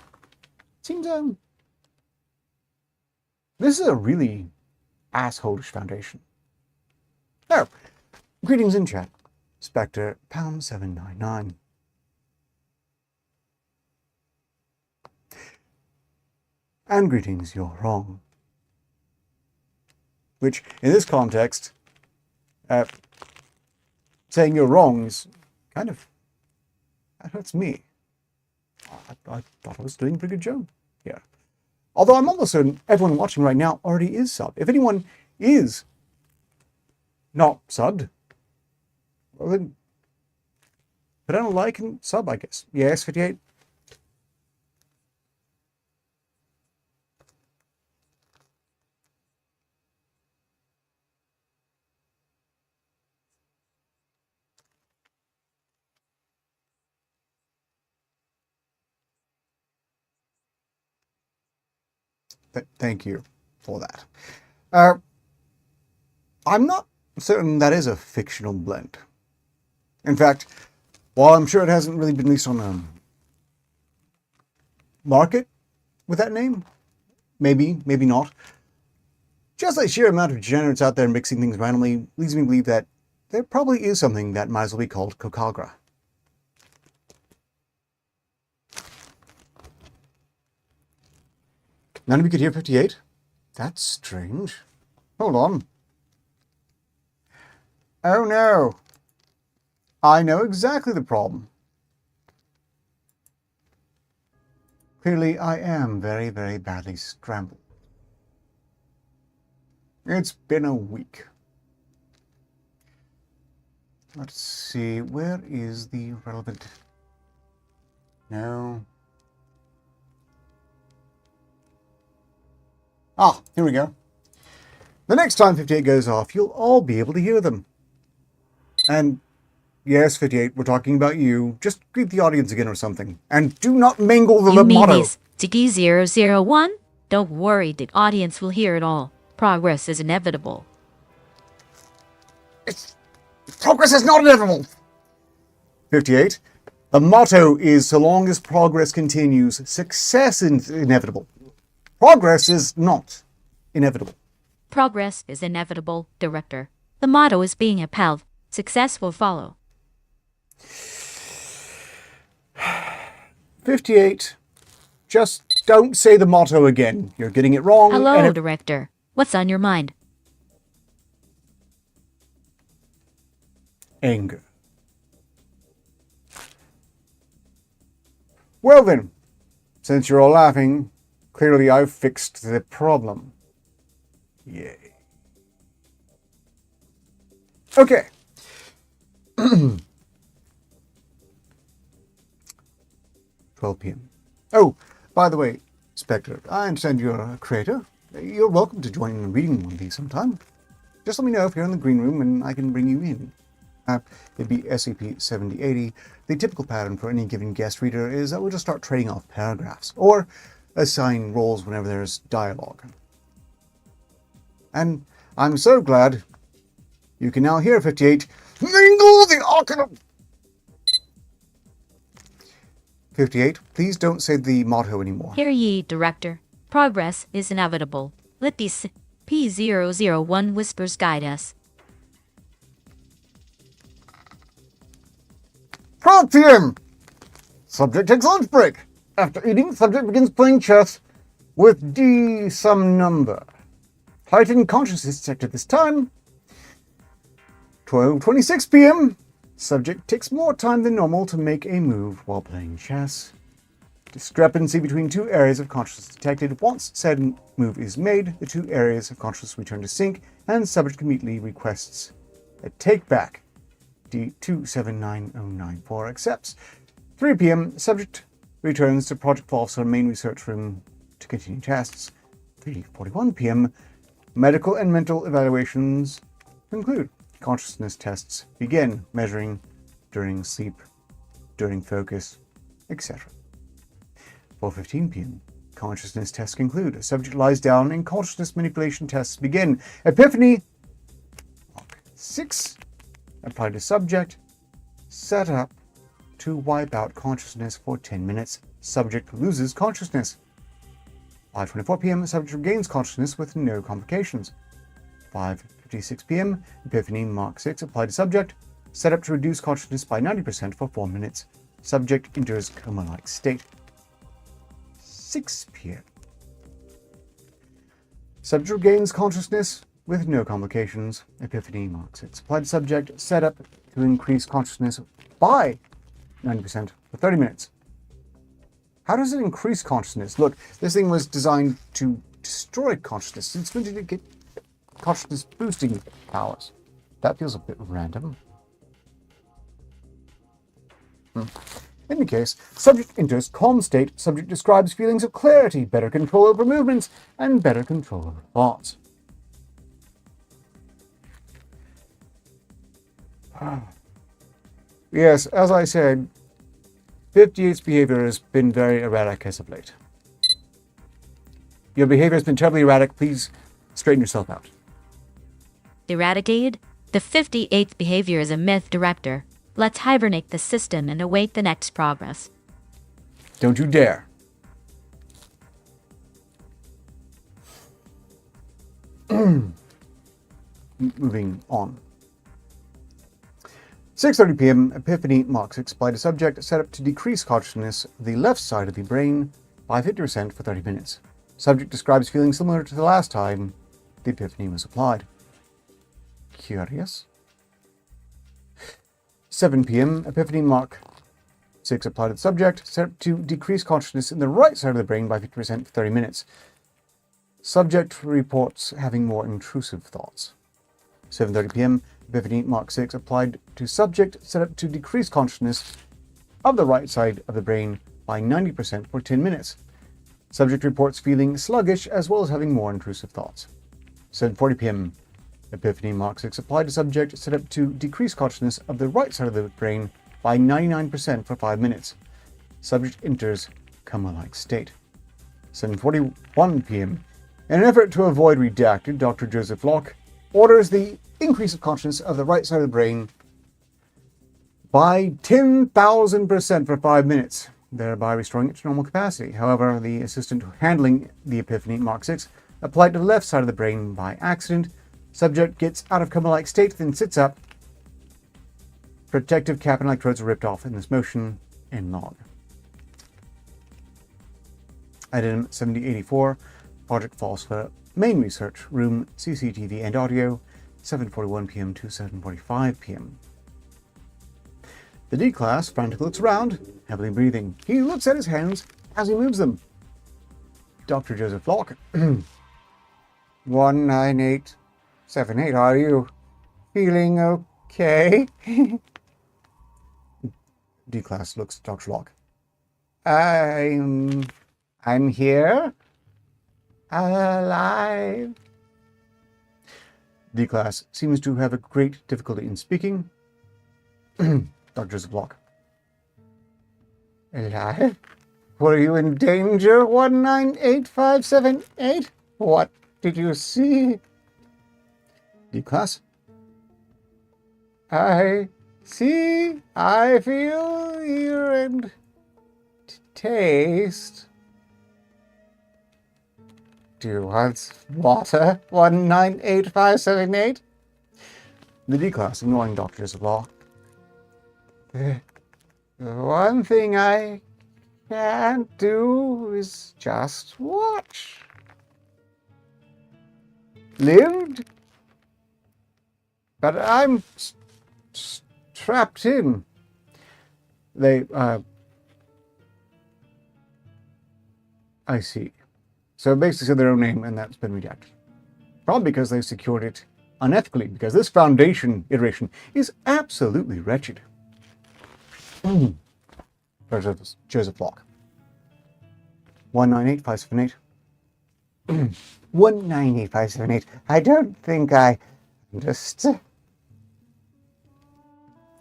seems, this is a really assholish foundation. Now, greetings in chat. Spectre pound 799. And greetings, you're wrong. Which, in this context, saying you're wrong is kind of, that hurts me. I thought I was doing a pretty good job. Yeah. Although I'm almost certain everyone watching right now already is subbed. If anyone is not subbed, Well, then, put on a like and sub, I guess. Yes, 58. Thank you for that. I'm not certain that is a fictional blend. In fact, while I'm sure it hasn't really been released on a market with that name, maybe not, just the sheer amount of degenerates out there mixing things randomly leads me to believe that there probably is something that might as well be called Cocagra. None of you could hear 58? That's strange. Hold on. Oh no. I know exactly the problem. Clearly, I am very, very badly scrambled. It's been a week. Let's see, where is the relevant... No. Ah, here we go. The next time 58 goes off, you'll all be able to hear them. And yes, 58, we're talking about you. Just greet the audience again or something. And do not mangle the motto. You mean Tiki 001? Don't worry, the audience will hear it all. Progress is inevitable. Progress is not inevitable. 58, the motto is so long as progress continues, success is inevitable. Progress is not inevitable. Progress is inevitable, Director. The motto is being upheld. Success will follow. 58, just don't say the motto again. You're getting it wrong. Hello, Director. What's on your mind? Anger. Well then, since you're all laughing, clearly I've fixed the problem. Yay. Okay. 12 p.m. Oh, by the way, Spectre, I understand you're a creator. You're welcome to join in a reading one of these sometime. Just let me know if you're in the green room and I can bring you in. It'd be SCP-7080. The typical pattern for any given guest reader is that we'll just start trading off paragraphs, or assign roles whenever there's dialogue. And I'm so glad you can now hear 58. Mingle the Arcanum! 58, please don't say the motto anymore. Hear ye, Director. Progress is inevitable. Let these P001 whispers guide us. 12 p.m. Subject takes lunch break. After eating, subject begins playing chess with D some number. Heightened consciousness detected this time. 12:26 p.m. Subject takes more time than normal to make a move while playing chess. Discrepancy between two areas of consciousness detected. Once said move is made, the two areas of consciousness return to sync, and subject immediately requests a take back. D279094 accepts. 3 p.m. Subject returns to Project Officer main research room to continue tests. 3:41 p.m. Medical and mental evaluations conclude. Consciousness tests begin, measuring during sleep, during focus, etc. 4:15 p.m. Consciousness tests conclude. Subject lies down and consciousness manipulation tests begin. Epiphany. Mark 6. Apply to subject. Set up to wipe out consciousness for 10 minutes. Subject loses consciousness. 5:24 p.m. Subject regains consciousness with no complications. 5:56 p.m. Epiphany Mark 6 applied to subject. Set up to reduce consciousness by 90% for 4 minutes. Subject enters coma-like state. 6 p.m. Subject regains consciousness with no complications. Epiphany Mark 6 applied to subject. Set up to increase consciousness by 90% for 30 minutes. How does it increase consciousness? Look, this thing was designed to destroy consciousness. It's meant to get consciousness boosting powers. That feels a bit random. In the case, subject enters calm state, subject describes feelings of clarity, better control over movements, and better control over thoughts. Yes, as I said, 58's behavior has been very erratic as of late. Your behavior has been terribly erratic. Please straighten yourself out. Eradicated? The 58th behavior is a myth, Director. Let's hibernate the system and await the next progress. Don't you dare. Moving on. 6:30 p.m. Epiphany Mark 6 by the subject set up to decrease consciousness of the left side of the brain by 50% for 30 minutes. Subject describes feelings similar to the last time the epiphany was applied. Curious. 7 p.m. Epiphany Mark 6 applied to the subject, set up to decrease consciousness in the right side of the brain by 50% for 30 minutes. Subject reports having more intrusive thoughts. 7:30 p.m. Epiphany Mark 6 applied to subject, set up to decrease consciousness of the right side of the brain by 90% for 10 minutes. Subject reports feeling sluggish as well as having more intrusive thoughts. 7:40 p.m. Epiphany Mark 6 applied to subject, set up to decrease consciousness of the right side of the brain by 99% for 5 minutes. Subject enters coma-like state. 7:41 p.m. In an effort to avoid redacted, Dr. Joseph Locke orders the increase of consciousness of the right side of the brain by 10,000% for 5 minutes, thereby restoring it to normal capacity. However, the assistant handling the Epiphany Mark 6 applied to the left side of the brain by accident. Subject gets out of coma-like state, then sits up. Protective cap and electrodes are ripped off in this motion in log. Item 7084, Project False for Main Research Room, CCTV and Audio, 7:41 p.m. to 7:45 p.m. The D-Class frantically looks around, heavily breathing. He looks at his hands as he moves them. Dr. Joseph Locke. 19878, are you feeling okay? D-Class looks at Dr. Locke. I'm here. Alive. D-Class seems to have a great difficulty in speaking. Dr. Joseph Locke. Alive? Were you in danger, 198578? What did you see? D-Class. I see, I feel, hear, and taste. Do you want water, 198578? The D-Class, ignoring Dr. Joseph Locke. The one thing I can't do is just watch. Lived? But I'm trapped in. I see. So basically said their own name, and that's been redacted. Probably because they've secured it unethically, because this Foundation iteration is absolutely wretched. Joseph Locke. 198578. 198578. I don't think I understand.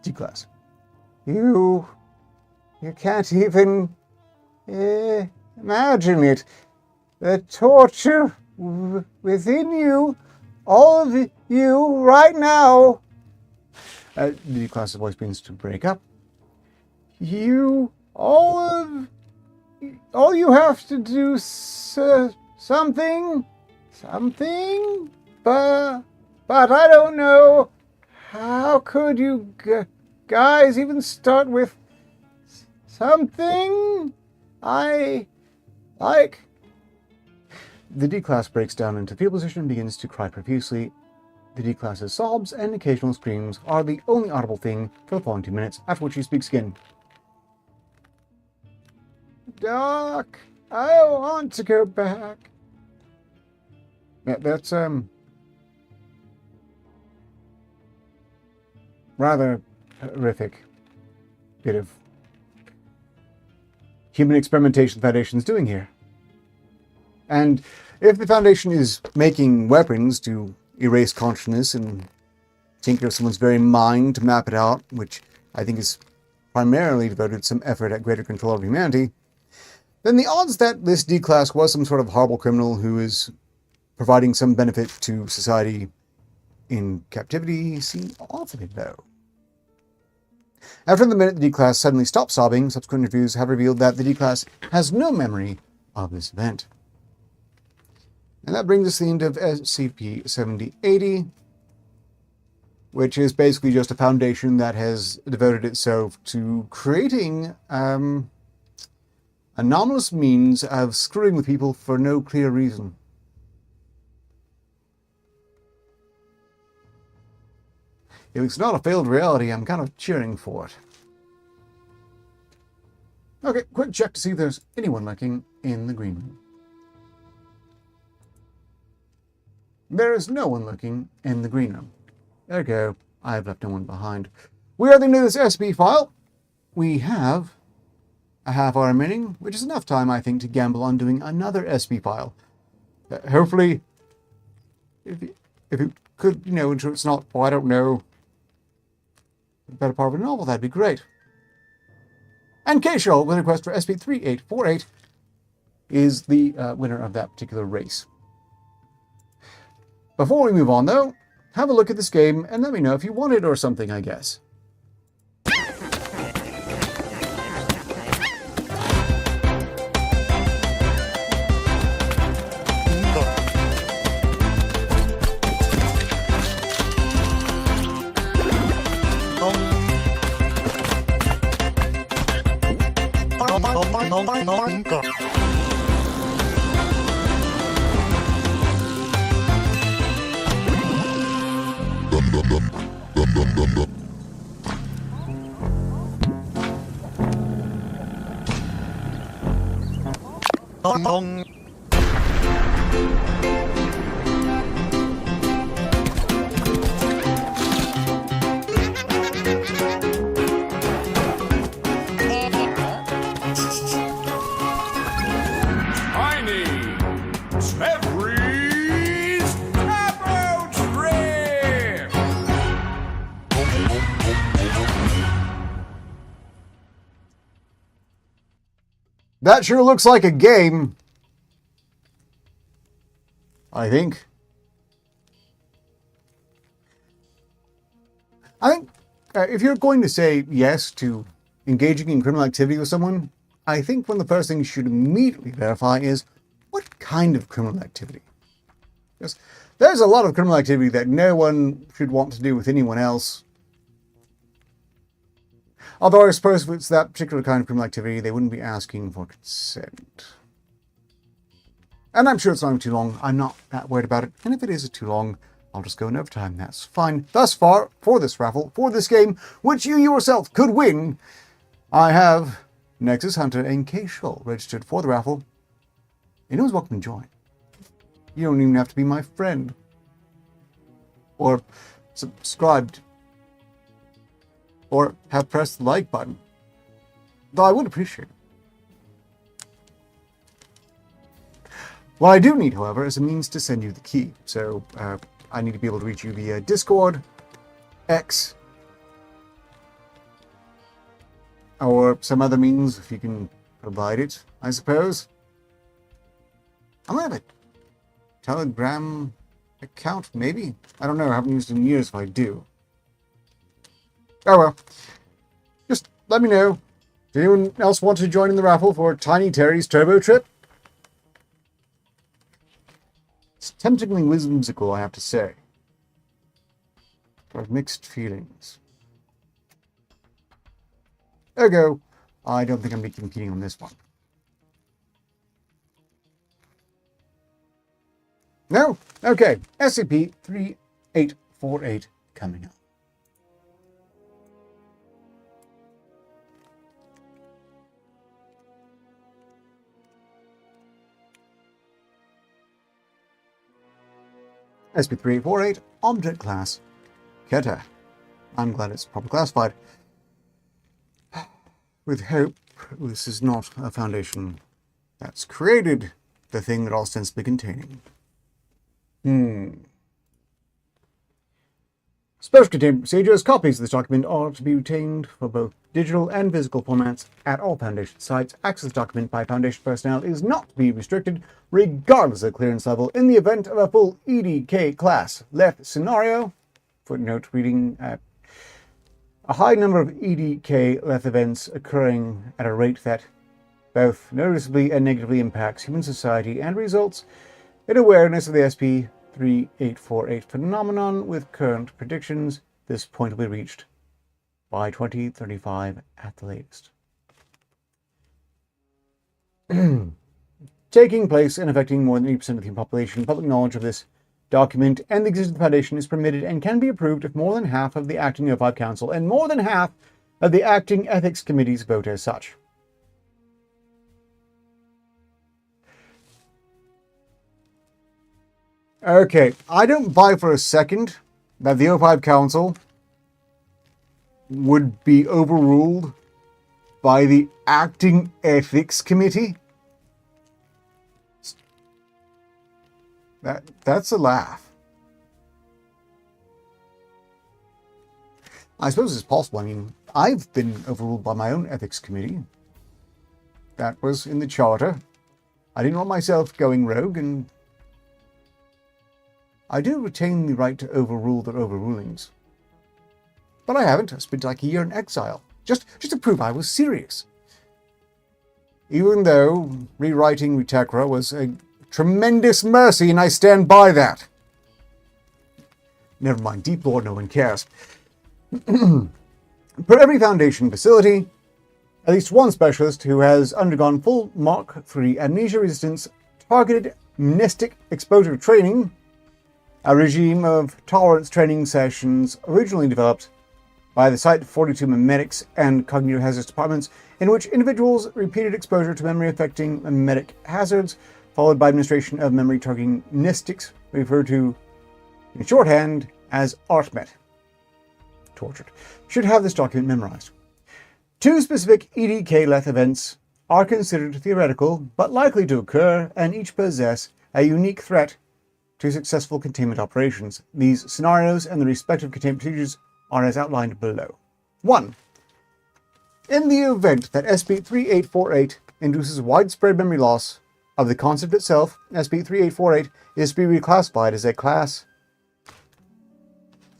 D-Class. You can't even imagine it. The torture within you, all of you right now. D-Class's voice begins to break up. All you have to do something, but I don't know. How could you guys even start with something? I like. The D-Class breaks down into fetal position and begins to cry profusely. The D-Class's sobs and occasional screams are the only audible thing for the following 2 minutes, after which he speaks again. Doc, I want to go back. That's rather horrific bit of human experimentation Foundation is doing here. And if the Foundation is making weapons to erase consciousness and tinker someone's very mind to map it out, which I think is primarily devoted some effort at greater control of humanity, then the odds that this D-Class was some sort of horrible criminal who is providing some benefit to society in captivity seem awfully low. After the minute the D-Class suddenly stopped sobbing, subsequent interviews have revealed that the D-Class has no memory of this event. And that brings us to the end of SCP-7080, which is basically just a foundation that has devoted itself to creating anomalous means of screwing with people for no clear reason. If it's not a failed reality, I'm kind of cheering for it. Okay, quick check to see if there's anyone lurking in the green room. There is no one lurking in the green room. Ergo, I have left no one behind. We are the end of this SCP file. We have a half hour remaining, which is enough time, I think, to gamble on doing another SCP file. Hopefully, if you could, ensure it's not, I don't know, the better part of a novel, that'd be great. And K-Show, with a request for SCP-3848, is the winner of that particular race. Before we move on, though, have a look at this game and let me know if you want it or something, I guess. That sure looks like a game. I think if you're going to say yes to engaging in criminal activity with someone, I think one of the first things you should immediately verify is what kind of criminal activity. Because there's a lot of criminal activity that no one should want to do with anyone else. Although I suppose if it's that particular kind of criminal activity, they wouldn't be asking for consent. And I'm sure it's not too long. I'm not that worried about it. And if it is too long, I'll just go in overtime. That's fine. Thus far, for this raffle, for this game, which you yourself could win, I have Nexus Hunter and K-Shoal registered for the raffle. Anyone's welcome to join. You don't even have to be my friend. Or subscribed. Or have pressed the like button. Though I would appreciate it. What I do need, however, is a means to send you the key. So I need to be able to reach you via Discord, X, or some other means if you can provide it, I suppose. I might have a Telegram account, maybe? I don't know, I haven't used it in years if I do. Oh well. Just let me know. Does anyone else want to join in the raffle for Tiny Terry's Turbo Trip? It's temptingly whimsical, I have to say. But I've mixed feelings. Ergo, I don't think I'm be competing on this one. No? Okay. SCP-3848 coming up. SCP-3848, Object Class, Keta. I'm glad it's properly classified. With hope this is not a foundation that's created the thing that ostensibly containing. Special containment procedures. Copies of this document are to be retained for both digital and physical formats at all Foundation sites. Access to the document by Foundation personnel is not to be restricted, regardless of clearance level, in the event of a full EDK class left scenario. Footnote reading a high number of EDK left events occurring at a rate that both noticeably and negatively impacts human society and results in awareness of the SP3848 phenomenon with current predictions. This point will be reached by 2035 at the latest. Taking place and affecting more than 80% of the human population, public knowledge of this document and the existence of the Foundation is permitted and can be approved if more than half of the acting O5 Council and more than half of the acting ethics committees vote as such. Okay, I don't buy for a second that the O5 Council would be overruled by the acting ethics committee. That's a laugh. I suppose it's possible. I mean, I've been overruled by my own ethics committee. That was in the charter. I didn't want myself going rogue, and I do retain the right to overrule their overrulings. But I haven't. I spent like a year in exile, just to prove I was serious. Even though rewriting Retecra was a tremendous mercy, and I stand by that. Never mind, Deep Lord, no one cares. Per every Foundation facility, at least one specialist who has undergone full Mark III amnesia resistance targeted amnestic exposure training, a regime of tolerance training sessions originally developed by the Site 42 memetics and cognitive hazards departments, in which individuals repeated exposure to memory-affecting memetic hazards, followed by administration of memory-targeting amnestics, referred to in shorthand as ARTMET, tortured, should have this document memorized. 2 specific EDK-leth events are considered theoretical, but likely to occur, and each possess a unique threat to successful containment operations. These scenarios and the respective containment procedures are as outlined below. 1. In the event that SP3848 induces widespread memory loss of the concept itself, SP3848 is to be reclassified as a Class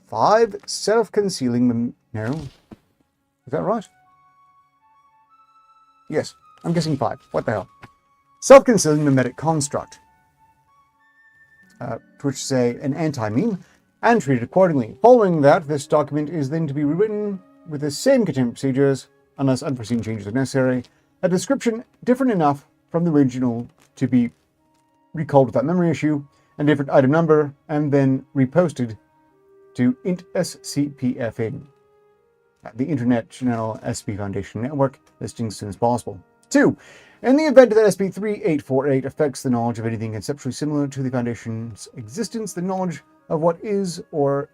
5 self-concealing no. Is that right? Yes, I'm guessing 5. What the hell? Self-concealing memetic construct, which is an anti-meme, and treated accordingly. Following that, this document is then to be rewritten with the same containment procedures, unless unforeseen changes are necessary, a description different enough from the original to be recalled without memory issue, and different item number, and then reposted to int SCPR the International SP Foundation Network, listing as soon as possible. 2. In the event that SP3848 affects the knowledge of anything conceptually similar to the Foundation's existence, the knowledge of what is or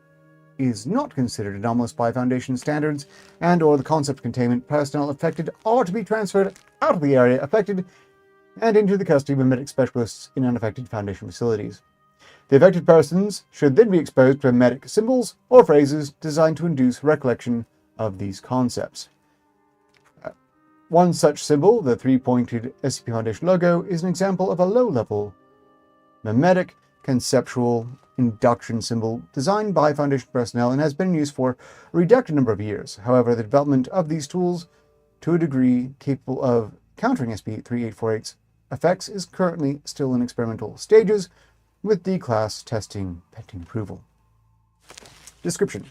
is not considered anomalous by Foundation standards and or the concept of containment, personnel affected are to be transferred out of the area affected and into the custody of memetic specialists in unaffected Foundation facilities. The affected persons should then be exposed to memetic symbols or phrases designed to induce recollection of these concepts. One such symbol, the 3-pointed SCP Foundation logo, is an example of a low-level memetic conceptual induction symbol designed by Foundation personnel and has been in use for a reduced number of years. However, the development of these tools to a degree capable of countering SP3848's effects is currently still in experimental stages, with D-Class testing pending approval. Description: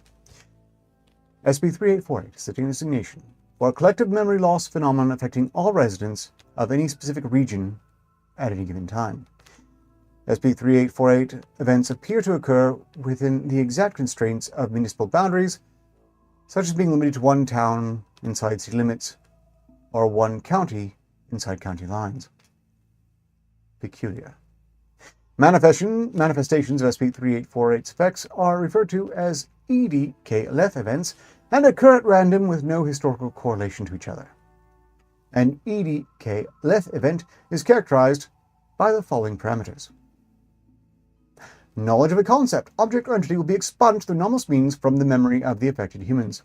SP3848 is a designation for a collective memory loss phenomenon affecting all residents of any specific region at any given time. SP3848 events appear to occur within the exact constraints of municipal boundaries, such as being limited to one town inside city limits or one county inside county lines. Peculiar. Manifestations of SP3848's effects are referred to as EDK-leth events and occur at random with no historical correlation to each other. An EDK-LEF event is characterized by the following parameters. Knowledge of a concept, object, or entity will be expunged through anomalous means from the memory of the affected humans.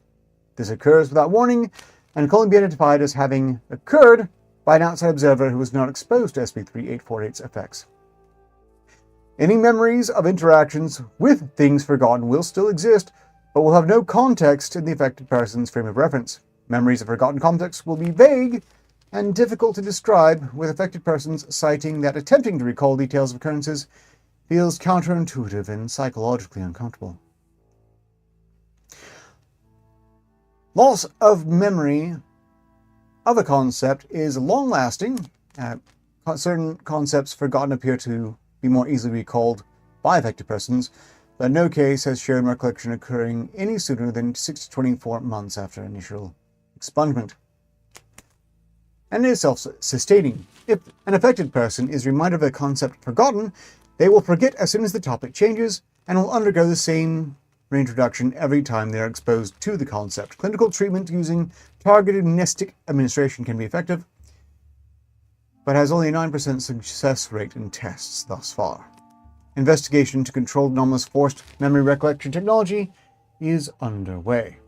This occurs without warning and can only be identified as having occurred by an outside observer who was not exposed to SCP-3848's effects. Any memories of interactions with things forgotten will still exist, but will have no context in the affected person's frame of reference. Memories of forgotten context will be vague and difficult to describe, with affected persons citing that attempting to recall details of occurrences feels counterintuitive and psychologically uncomfortable. Loss of memory of a concept is long-lasting. Certain concepts forgotten appear to be more easily recalled by affected persons, but no case has shown recollection occurring any sooner than 6 to 24 months after initial expungement. And it is self-sustaining. If an affected person is reminded of a concept forgotten, they will forget as soon as the topic changes and will undergo the same reintroduction every time they are exposed to the concept. Clinical treatment using targeted mnestic administration can be effective, but has only a 9% success rate in tests thus far. Investigation to control anomalous forced memory recollection technology is underway.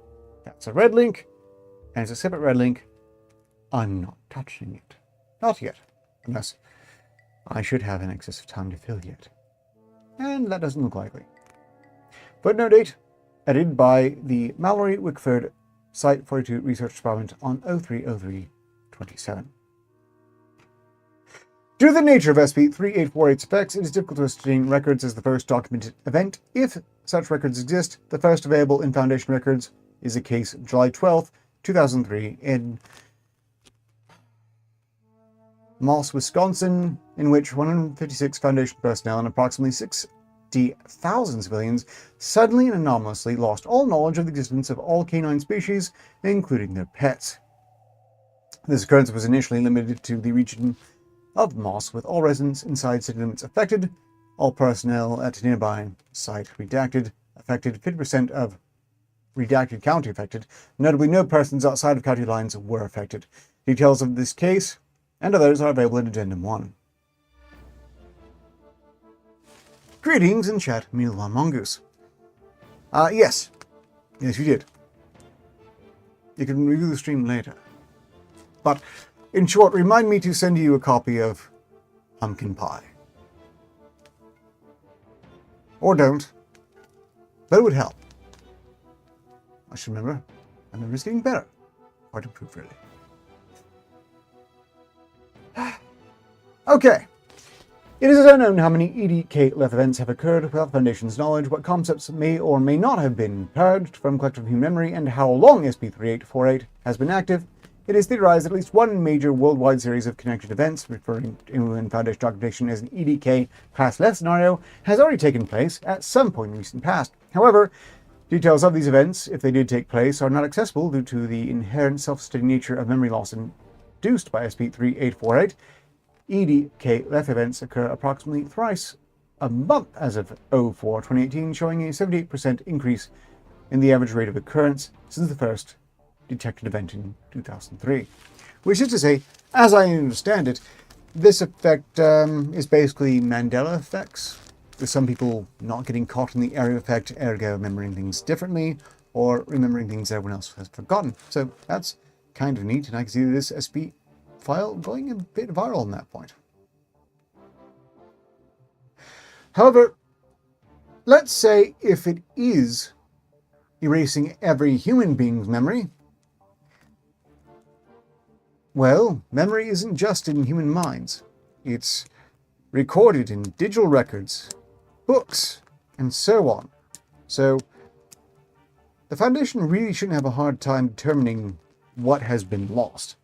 That's a red link, and it's a separate red link. I'm not touching it. Not yet, unless I should have an excess of time to fill yet. And that doesn't look likely. Footnote 8, edited by the Mallory Wickford Site 42 Research Department on 03/03/27. Due to the nature of SCP-3848's effects, it is difficult to ascertain records as the first documented event. If such records exist, the first available in Foundation records is a case of July 12, 2003 in Moss, Wisconsin, in which 156 Foundation personnel and approximately 60,000 civilians suddenly and anomalously lost all knowledge of the existence of all canine species, including their pets. This occurrence was initially limited to the region of Moss, with all residents inside city limits affected, all personnel at a nearby site redacted, affected 50% of redacted county affected. Notably, no persons outside of county lines were affected. Details of this case and others are available in Addendum 1. Greetings in chat, Mealworm Mongoose. Yes, you did. You can review the stream later. But, in short, remind me to send you a copy of Pumpkin Pie. Or don't. But it would help. I should remember. My memory's getting better. Hard to prove, really. Okay. It is unknown how many EDK-LEF events have occurred without the Foundation's knowledge, what concepts may or may not have been purged from collective human memory, and how long SCP-3848 has been active. It is theorized that at least one major worldwide series of connected events, referring to in Foundation documentation as an EDK past-LEF scenario, has already taken place at some point in recent past. However, details of these events, if they did take place, are not accessible due to the inherent self-sustaining nature of memory loss induced by SCP-3848. EDK-LEF events occur approximately thrice a month as of 04/2018, showing a 78% increase in the average rate of occurrence since the first detected event in 2003. Which is to say, as I understand it, this effect is basically Mandela effects, with some people not getting caught in the area effect, ergo remembering things differently, or remembering things everyone else has forgotten. So that's kind of neat, and I can see this SP file going a bit viral on that point. However, let's say if it is erasing every human being's memory, well, memory isn't just in human minds. It's recorded in digital records, books, and so on. So, the Foundation really shouldn't have a hard time determining what has been lost.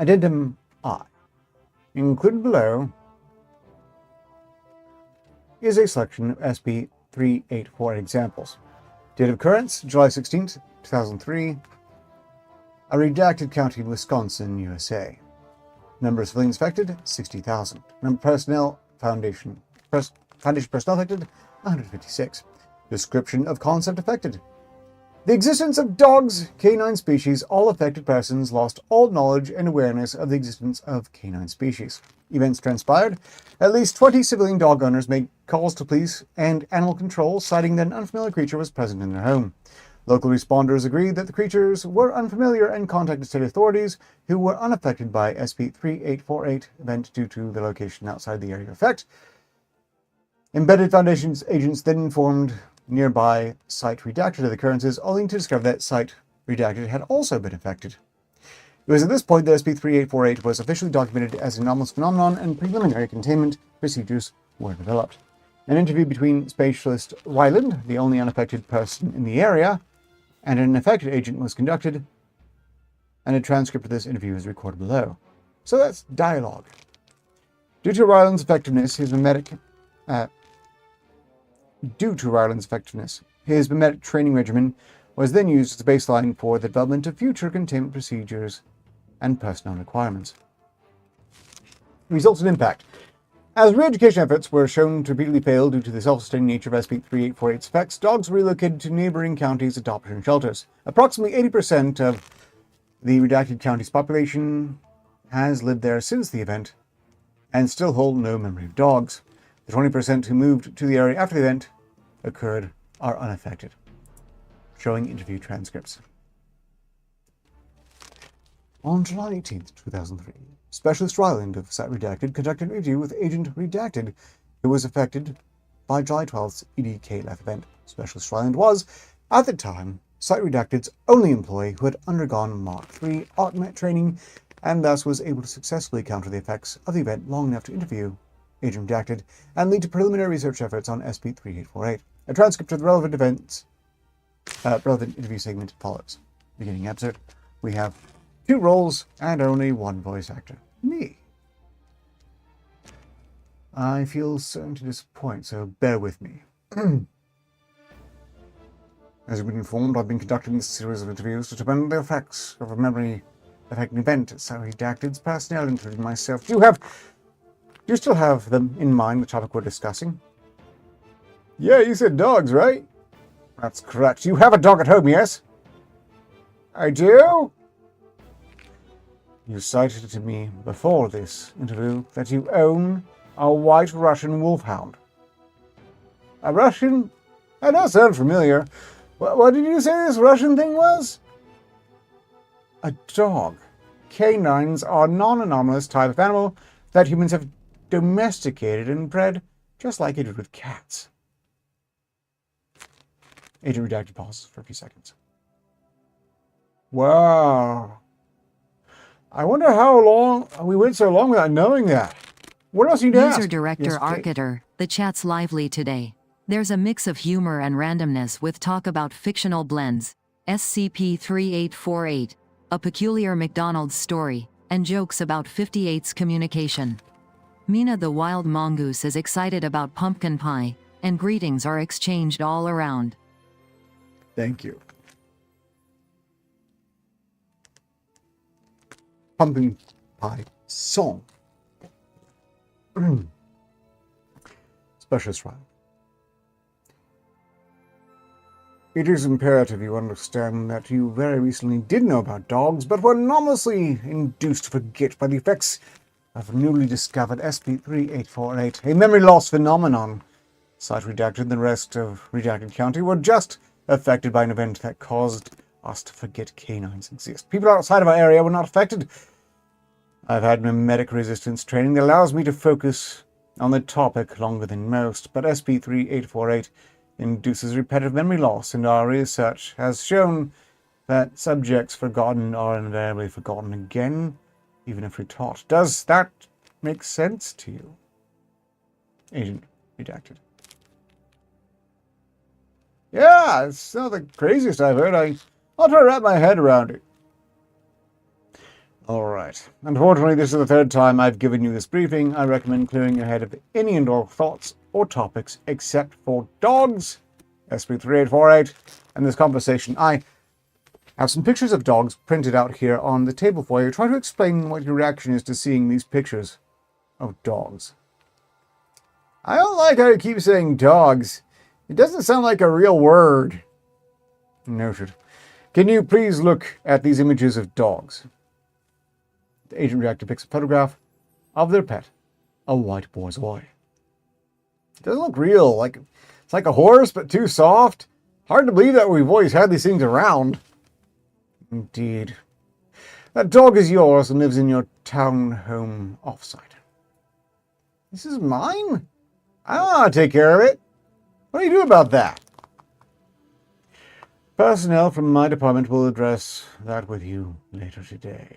Addendum I. Included below is a selection of SCP-384 examples. Date of occurrence, July 16, 2003. A redacted county, Wisconsin, USA. Number of civilians affected, 60,000. Number of personnel, Foundation personnel affected, 156. Description of concept affected. The existence of dogs, canine species, all affected persons lost all knowledge and awareness of the existence of canine species. Events transpired. At least 20 civilian dog owners made calls to police and animal control, citing that an unfamiliar creature was present in their home. Local responders agreed that the creatures were unfamiliar and contacted state authorities, who were unaffected by SCP-3848 event due to the location outside the area of effect. Embedded Foundation's agents then informed nearby Site Redacted of the occurrences, only to discover that Site Redacted had also been affected. It was at this point that SCP-3848 was officially documented as an anomalous phenomenon and preliminary containment procedures were developed. An interview between Specialist Ryland, the only unaffected person in the area, and an affected agent was conducted, and a transcript of this interview is recorded below. So that's dialogue. Due to Ryland's effectiveness, his mimetic training regimen was then used as a baseline for the development of future containment procedures and personnel requirements. Results and impact. As re-education efforts were shown to repeatedly fail due to the self-sustaining nature of SCP-3848's effects, dogs were relocated to neighboring counties' adoption shelters. Approximately 80% of the redacted county's population has lived there since the event and still hold no memory of dogs. The 20% who moved to the area after the event occurred are unaffected. Showing interview transcripts. On July 18th, 2003, Specialist Ryland of Site Redacted conducted an interview with Agent Redacted, who was affected by July 12th's EDK-LF event. Specialist Ryland was, at the time, Site Redacted's only employee who had undergone Mark III Artmet training and thus was able to successfully counter the effects of the event long enough to interview Agent Redacted and lead to preliminary research efforts on SCP-3848. A transcript of the relevant interview segment follows. Beginning episode, we have 2 roles and only 1 voice actor. Me. I feel certain to disappoint, so bear with me. As you've been informed, I've been conducting this series of interviews to determine the effects of a memory-affecting event at Site Redacted's personnel, including myself. Do you still have them in mind, the topic we're discussing? Yeah, you said dogs, right? That's correct. You have a dog at home, yes? I do? You cited to me before this interview that you own a white Russian wolfhound. A Russian? That does sound familiar. What did you say this Russian thing was? A dog. Canines are a non-anomalous type of animal that humans have domesticated and bred, just like they did with cats. Agent Redacted pauses for a few seconds. Wow. I wonder how long we went so long without knowing that. What else you ask? User Director Arcater, the chat's lively today. There's a mix of humor and randomness with talk about fictional blends, SCP-3848, a peculiar McDonald's story, and jokes about 58's communication. Mina the wild mongoose is excited about pumpkin pie, and greetings are exchanged all around. Thank you. Pumpkin pie song. Specialist Ryan. It is imperative you understand that you very recently did know about dogs, but were anomalously induced to forget by the effects of newly discovered SCP-3848, a memory loss phenomenon. Site Redacted and the rest of Redacted County were just affected by an event that caused us to forget canines exist. People outside of our area were not affected. I've had mimetic resistance training that allows me to focus on the topic longer than most, but SCP-3848 induces repetitive memory loss, and our research has shown that subjects forgotten are invariably forgotten again, even if retaught. Does that make sense to you? Agent Redacted. Yeah, it's not the craziest I've heard. I'll try to wrap my head around it. Alright. Unfortunately, this is the 3rd time I've given you this briefing. I recommend clearing your head of any and all thoughts or topics except for dogs, SCP-3848, and this conversation. I have some pictures of dogs printed out here on the table for you. Try to explain what your reaction is to seeing these pictures of dogs. I don't like how you keep saying dogs. It doesn't sound like a real word. Noted. Can you please look at these images of dogs? The agent reactor picks a photograph of their pet, a white borzoi. It doesn't look real. It's like a horse, but too soft. Hard to believe that we've always had these things around. Indeed. That dog is yours and lives in your townhome offsite. This is mine? I don't know how to take care of it. What do you do about that? Personnel from my department will address that with you later today.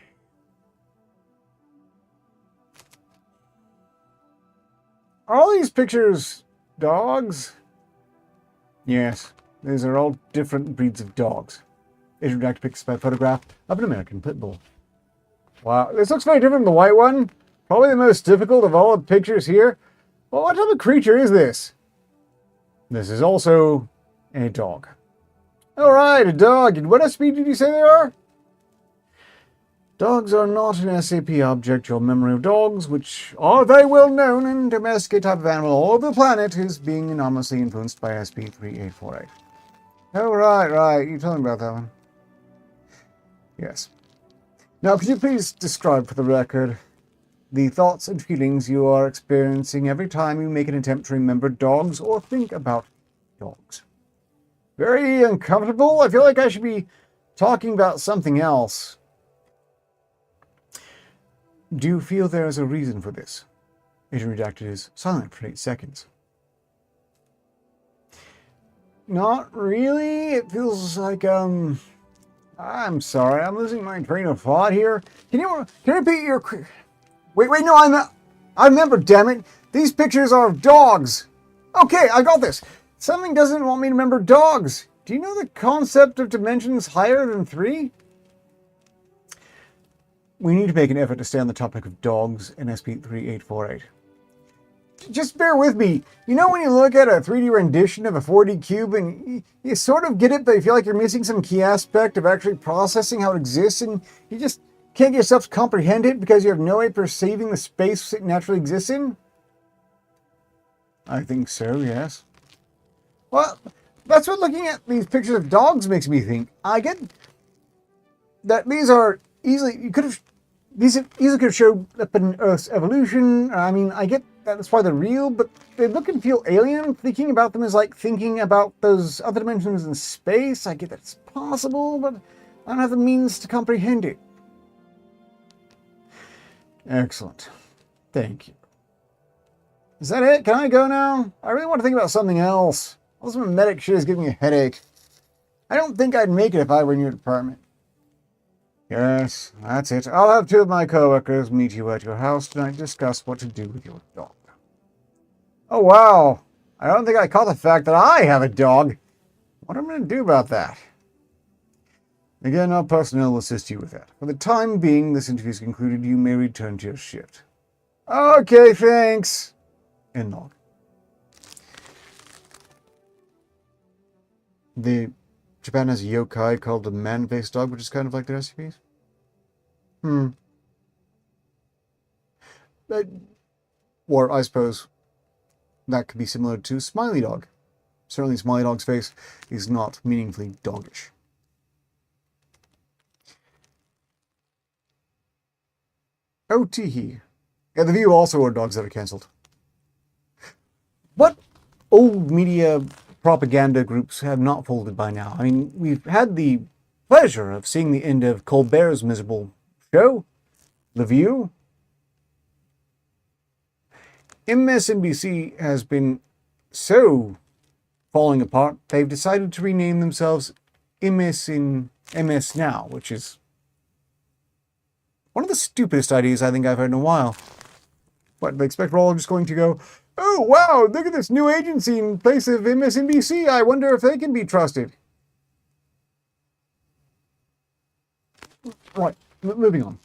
Are all these pictures dogs? Yes, these are all different breeds of dogs. Agent Reactor picks up a photograph of an American pit bull. Wow, this looks very different from the white one. Probably the most difficult of all the pictures here. Well, what type of creature is this? This is also a dog. Alright, a dog. And what speed did you say they are? Dogs are not an SCP object. Your memory of dogs, which are very well known and domesticated type of animal all over the planet, is being enormously influenced by SCP-3848. Oh, right. You told me about that one. Yes. Now, could you please describe for the record the thoughts and feelings you are experiencing every time you make an attempt to remember dogs or think about dogs? Very uncomfortable. I feel like I should be talking about something else. Do you feel there is a reason for this? Agent Redacted is silent for 8 seconds. Not really. It feels like, I'm sorry. I'm losing my train of thought here. Can you repeat your... Wait, no, I remember, damn it. These pictures are of dogs. Okay, I got this. Something doesn't want me to remember dogs. Do you know the concept of dimensions higher than 3? We need to make an effort to stay on the topic of dogs in SCP-3848. Just bear with me. You know when you look at a 3D rendition of a 4D cube and you sort of get it, but you feel like you're missing some key aspect of actually processing how it exists, and you just can't get yourself to comprehend it because you have no way of perceiving the space it naturally exists in? I think so, yes. Well, that's what looking at these pictures of dogs makes me think. I get that these are easily, these easily could have showed up in Earth's evolution. I mean, I get that that's why they're real, but they look and feel alien. Thinking about them is like thinking about those other dimensions in space. I get that it's possible, but I don't have the means to comprehend it. Excellent. Thank you. Is that it? Can I go now? I really want to think about something else. All this medic shit is giving me a headache. I don't think I'd make it if I were in your department. Yes, that's it. I'll have 2 of my coworkers meet you at your house tonight to discuss what to do with your dog. Oh, wow. I don't think I caught the fact that I have a dog. What am I going to do about that? Again, our personnel will assist you with that. For the time being, this interview is concluded. You may return to your shift. Okay, thanks. End log. Japan has a yokai called the man-faced dog, which is kind of like their SCPs. Or I suppose that could be similar to Smiley Dog. Certainly Smiley Dog's face is not meaningfully doggish. Oh, teehee. Yeah, the View also are dogs that are cancelled. What old media propaganda groups have not folded by now? I mean, we've had the pleasure of seeing the end of Colbert's miserable show, The View. MSNBC has been so falling apart, they've decided to rename themselves MS Now, which is one of the stupidest ideas I think I've heard in a while. What, they expect we're all just going to go, oh, wow, look at this new agency in place of MSNBC. I wonder if they can be trusted. Right, moving on.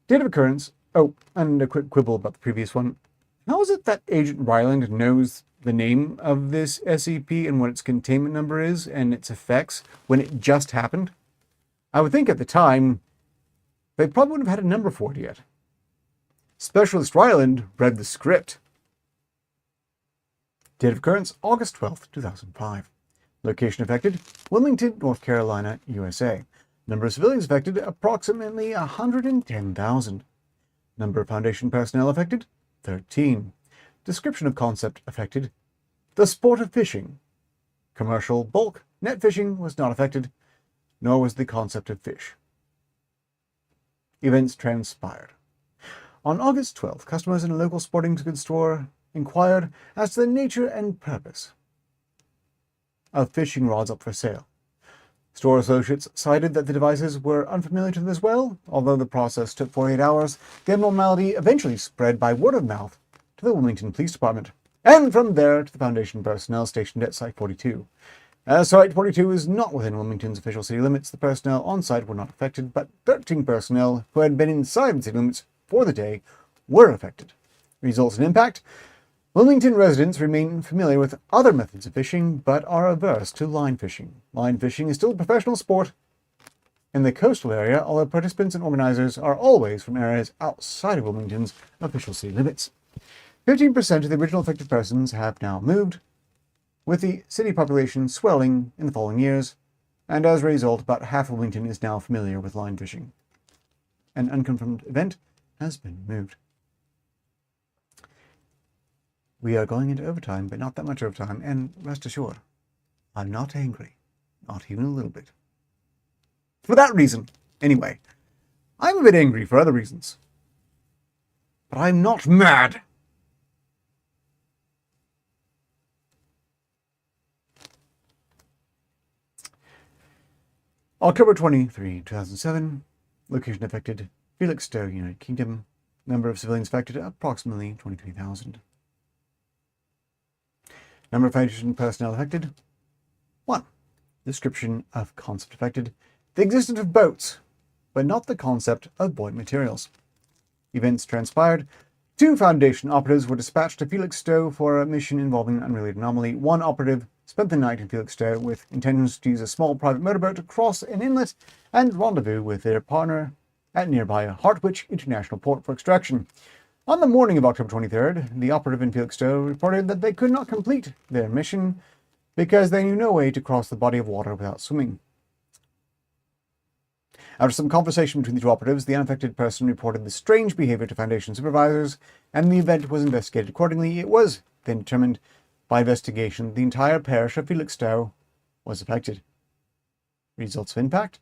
Date of occurrence. Oh, and a quick quibble about the previous one. How is it that Agent Ryland knows the name of this SCP and what its containment number is and its effects when it just happened? I would think at the time they probably wouldn't have had a number for it yet. Specialist Ryland read the script. Date of occurrence, August 12th, 2005. Location affected, Wilmington, North Carolina, USA. Number of civilians affected, approximately 110,000. Number of Foundation personnel affected, 13. Description of concept affected, the sport of fishing. Commercial bulk net fishing was not affected, nor was the concept of fish. Events transpired. On August 12th, customers in a local sporting goods store inquired as to the nature and purpose of fishing rods up for sale. Store associates cited that the devices were unfamiliar to them as well. Although the process took 48 hours, the abnormality eventually spread by word of mouth to the Wilmington Police Department, and from there to the Foundation personnel stationed at Site 42. As Site 42 is not within Wilmington's official city limits, the personnel on site were not affected, but 13 personnel who had been inside the city limits for the day were affected. Results and impact. Wilmington residents remain familiar with other methods of fishing, but are averse to line fishing. Line fishing is still a professional sport in the coastal area, although participants and organizers are always from areas outside of Wilmington's official city limits. 15% of the original affected persons have now moved, with the city population swelling in the following years, and as a result, about half of Wilmington is now familiar with line fishing. An unconfirmed event has been moved. We are going into overtime, but not that much overtime, and rest assured, I'm not angry. Not even a little bit. For that reason, anyway. I'm a bit angry for other reasons. But I'm not mad. October 23, 2007. Location affected, Felixstowe, United Kingdom. Number of civilians affected, approximately 23,000. Number of Foundation personnel affected, 1. Description of concept affected, the existence of boats, but not the concept of buoyant materials. Events transpired. 2 Foundation operatives were dispatched to Felixstowe for a mission involving an unrelated anomaly. 1 operative spent the night in Felixstowe with intentions to use a small private motorboat to cross an inlet and rendezvous with their partner at nearby Hartwich International Port for extraction. On the morning of October 23rd, the operative in Felixstowe reported that they could not complete their mission because they knew no way to cross the body of water without swimming. After some conversation between the 2 operatives, the unaffected person reported the strange behavior to Foundation supervisors, and the event was investigated accordingly. It was then determined by investigation the entire parish of Felixstowe was affected. Results of impact.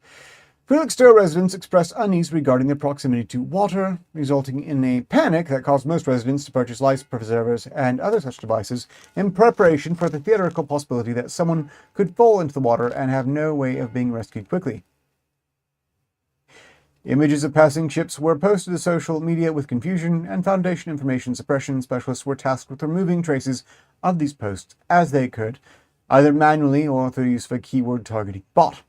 Felixstowe residents expressed unease regarding their proximity to water, resulting in a panic that caused most residents to purchase life preservers and other such devices in preparation for the theoretical possibility that someone could fall into the water and have no way of being rescued quickly. Images of passing ships were posted to social media with confusion, and Foundation information suppression specialists were tasked with removing traces of these posts as they could, either manually or through use of a keyword targeting bot.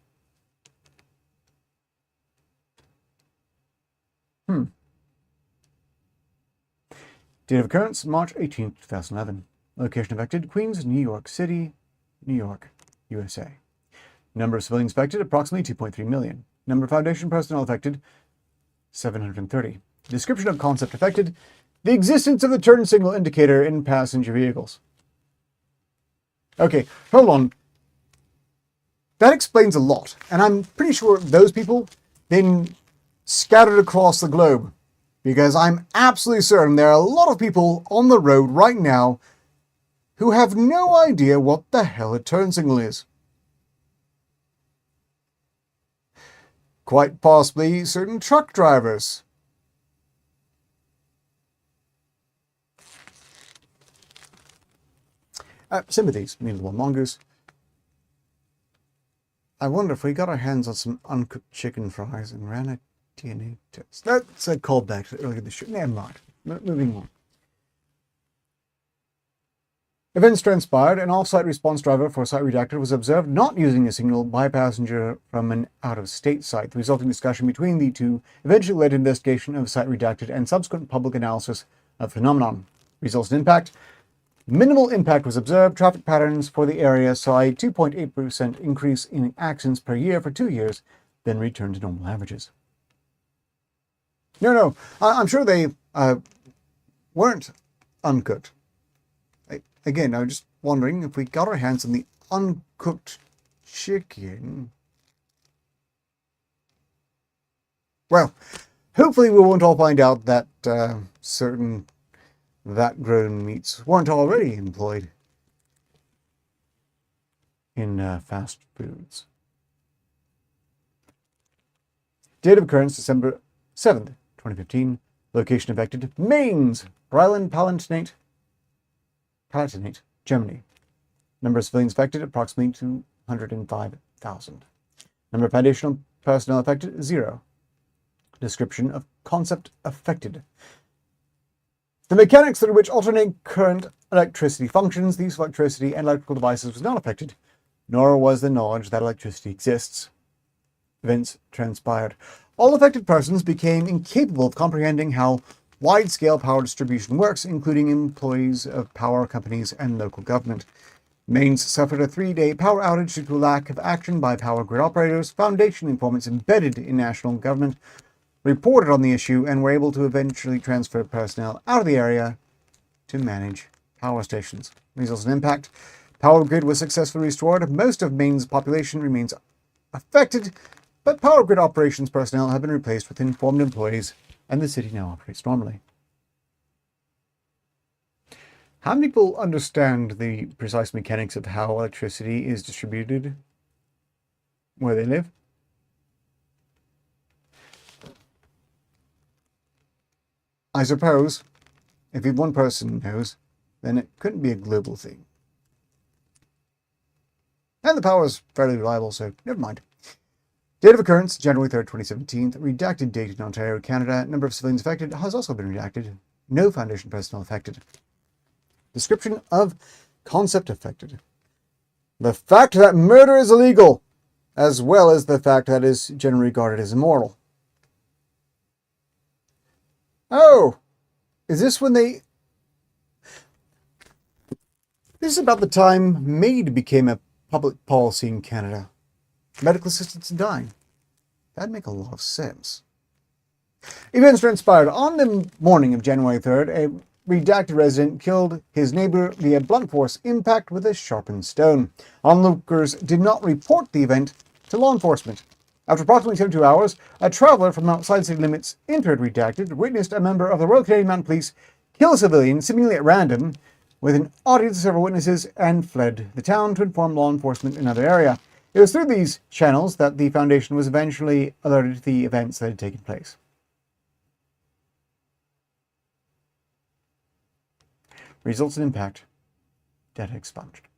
Date of occurrence, March 18, 2011. Location affected, Queens, New York City, New York, USA. Number of civilians affected, approximately 2.3 million. Number of Foundation personnel affected, 730. Description of concept affected, the existence of the turn signal indicator in passenger vehicles. Okay, hold on. That explains a lot, and I'm pretty sure those people then scattered across the globe, because I'm absolutely certain there are a lot of people on the road right now who have no idea what the hell a turn signal is. Quite possibly certain truck drivers. Sympathies, meanwhile, mongoose. I wonder if we got our hands on some uncooked chicken fries and ran a DNA test. That's a callback to earlier this year. Never mind. Moving on. Events transpired. An off-site response driver for Site Redacted was observed not using a signal by a passenger from an out-of-state site. The resulting discussion between the two eventually led to investigation of Site Redacted and subsequent public analysis of the phenomenon. Results and impact. Minimal impact was observed. Traffic patterns for the area saw a 2.8% increase in accidents per year for 2 years, then returned to normal averages. No, I'm sure they weren't uncooked. Again, I'm just wondering if we got our hands on the uncooked chicken. Well, hopefully we won't all find out that certain vat-grown meats weren't already employed in fast foods. Date of occurrence, December 7th, 2015. Location affected, Mainz, Rhineland Palatinate, Germany. Number of civilians affected, approximately 205,000. Number of foundational personnel affected, 0. Description of concept affected. The mechanics through which alternate current electricity functions, the use of electricity and electrical devices was not affected, nor was the knowledge that electricity exists. Events transpired. All affected persons became incapable of comprehending how wide-scale power distribution works, including employees of power companies and local government. Mainz suffered a 3-day power outage due to a lack of action by power grid operators. Foundation informants embedded in national government reported on the issue and were able to eventually transfer personnel out of the area to manage power stations. Results and impact. Power grid was successfully restored. Most of Maine's population remains affected, but power grid operations personnel have been replaced with informed employees, and the city now operates normally. How many people understand the precise mechanics of how electricity is distributed where they live? I suppose if one person knows, then it couldn't be a global thing. And the power is fairly reliable, so never mind. Date of occurrence, January 3rd, 2017. Redacted date in Ontario, Canada. Number of civilians affected has also been redacted. No Foundation personnel affected. Description of concept affected. The fact that murder is illegal, as well as the fact that it is generally regarded as immoral. Oh, is this when they... This is about the time MAID became a public policy in Canada. Medical assistance in dying. That'd make a lot of sense. Events transpired on the morning of January 3rd. A redacted resident killed his neighbor via blunt force impact with a sharpened stone. Onlookers did not report the event to law enforcement. After approximately 72 hours, a traveler from outside city limits entered redacted, witnessed a member of the Royal Canadian Mounted Police kill a civilian seemingly at random with an audience of several witnesses and fled the town to inform law enforcement in another area. It was through these channels that the Foundation was eventually alerted to the events that had taken place. Results and impact. Data expunged.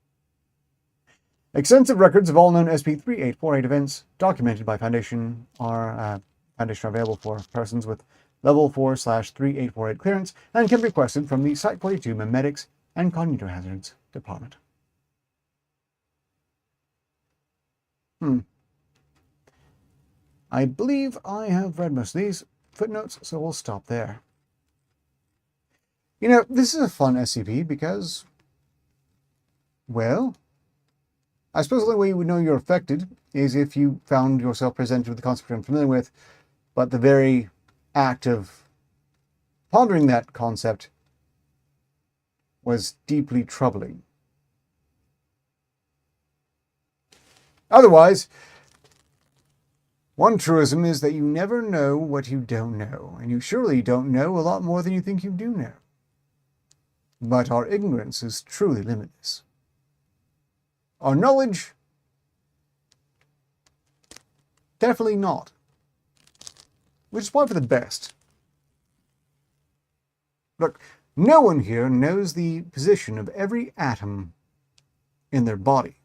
Extensive records of all known SP3848 events documented by Foundation are available for persons with Level 4/3848 clearance and can be requested from the Site 42 Memetics and Cognitive Hazards Department. I believe I have read most of these footnotes, so we'll stop there. You know, this is a fun SCP because, well, I suppose the only way you would know you're affected is if you found yourself presented with the concept you're unfamiliar with, but the very act of pondering that concept was deeply troubling. Otherwise, one truism is that you never know what you don't know, and you surely don't know a lot more than you think you do know. But our ignorance is truly limitless. Our knowledge, definitely not. Which is why for the best. Look, no one here knows the position of every atom in their body.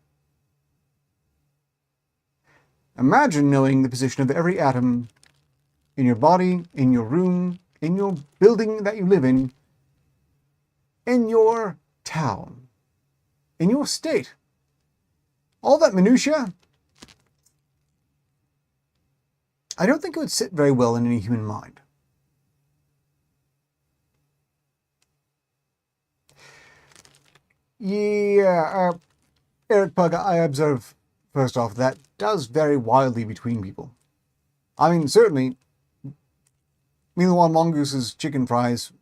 Imagine knowing the position of every atom in your body, in your room, in your building that you live in your town, in your state. All that minutiae, I don't think it would sit very well in any human mind. Yeah, Eric Pug, I observe, first off, that does vary wildly between people. I mean, certainly, meanwhile, Mongoose's chicken fries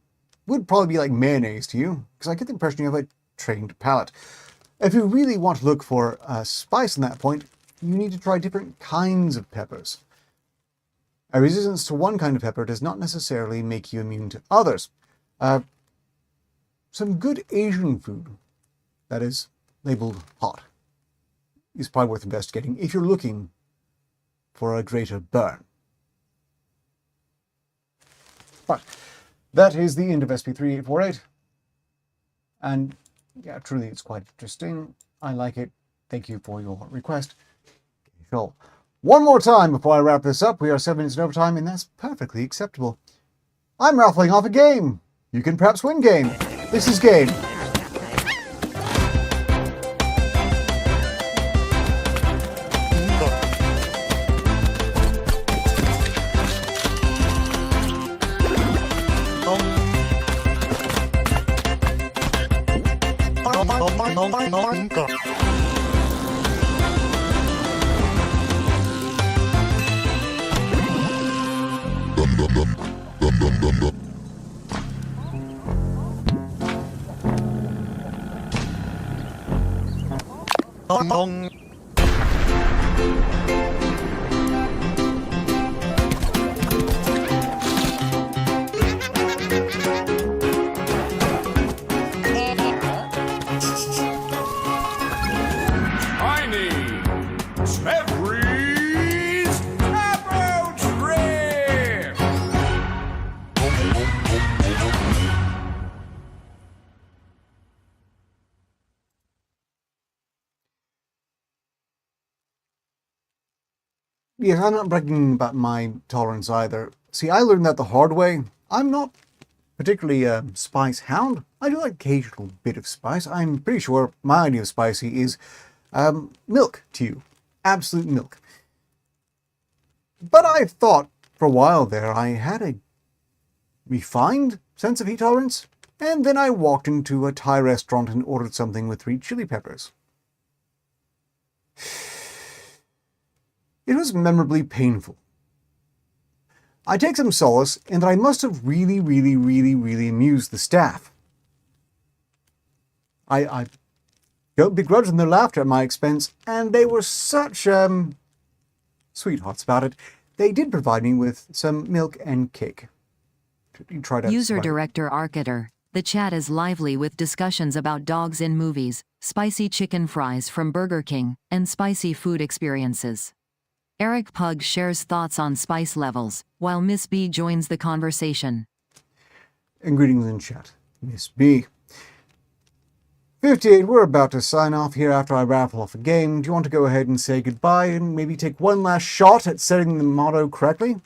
would probably be like mayonnaise to you, because I get the impression you have a trained palate. If you really want to look for spice on that point, you need to try different kinds of peppers. A resistance to one kind of pepper does not necessarily make you immune to others. Some good Asian food, that is, labeled hot, is probably worth investigating if you're looking for a greater burn. But that is the end of SP3848. And yeah, truly it's quite interesting. I like it. Thank you for your request. Sure. One more time before I wrap this up. We are 7 minutes in overtime, and that's perfectly acceptable. I'm raffling off a game. You can perhaps win game. This is game. Yes, I'm not bragging about my tolerance either. See, I learned that the hard way. I'm not particularly a spice hound. I do like occasional bit of spice. I'm pretty sure my idea of spicy is milk to you. Absolute milk. But I thought for a while there I had a refined sense of heat tolerance, and then I walked into a Thai restaurant and ordered something with 3 chili peppers. It was memorably painful. I take some solace in that I must have really amused the staff. I don't begrudge them their laughter at my expense, and they were such sweethearts about it. They did provide me with some milk and cake. Try to User Director Arcater. The chat is lively with discussions about dogs in movies, spicy chicken fries from Burger King, and spicy food experiences. Eric Pug shares thoughts on spice levels, while Miss B joins the conversation. And greetings in chat, Miss B. 58, we're about to sign off here after I raffle off a game. Do you want to go ahead and say goodbye and maybe take one last shot at setting the motto correctly?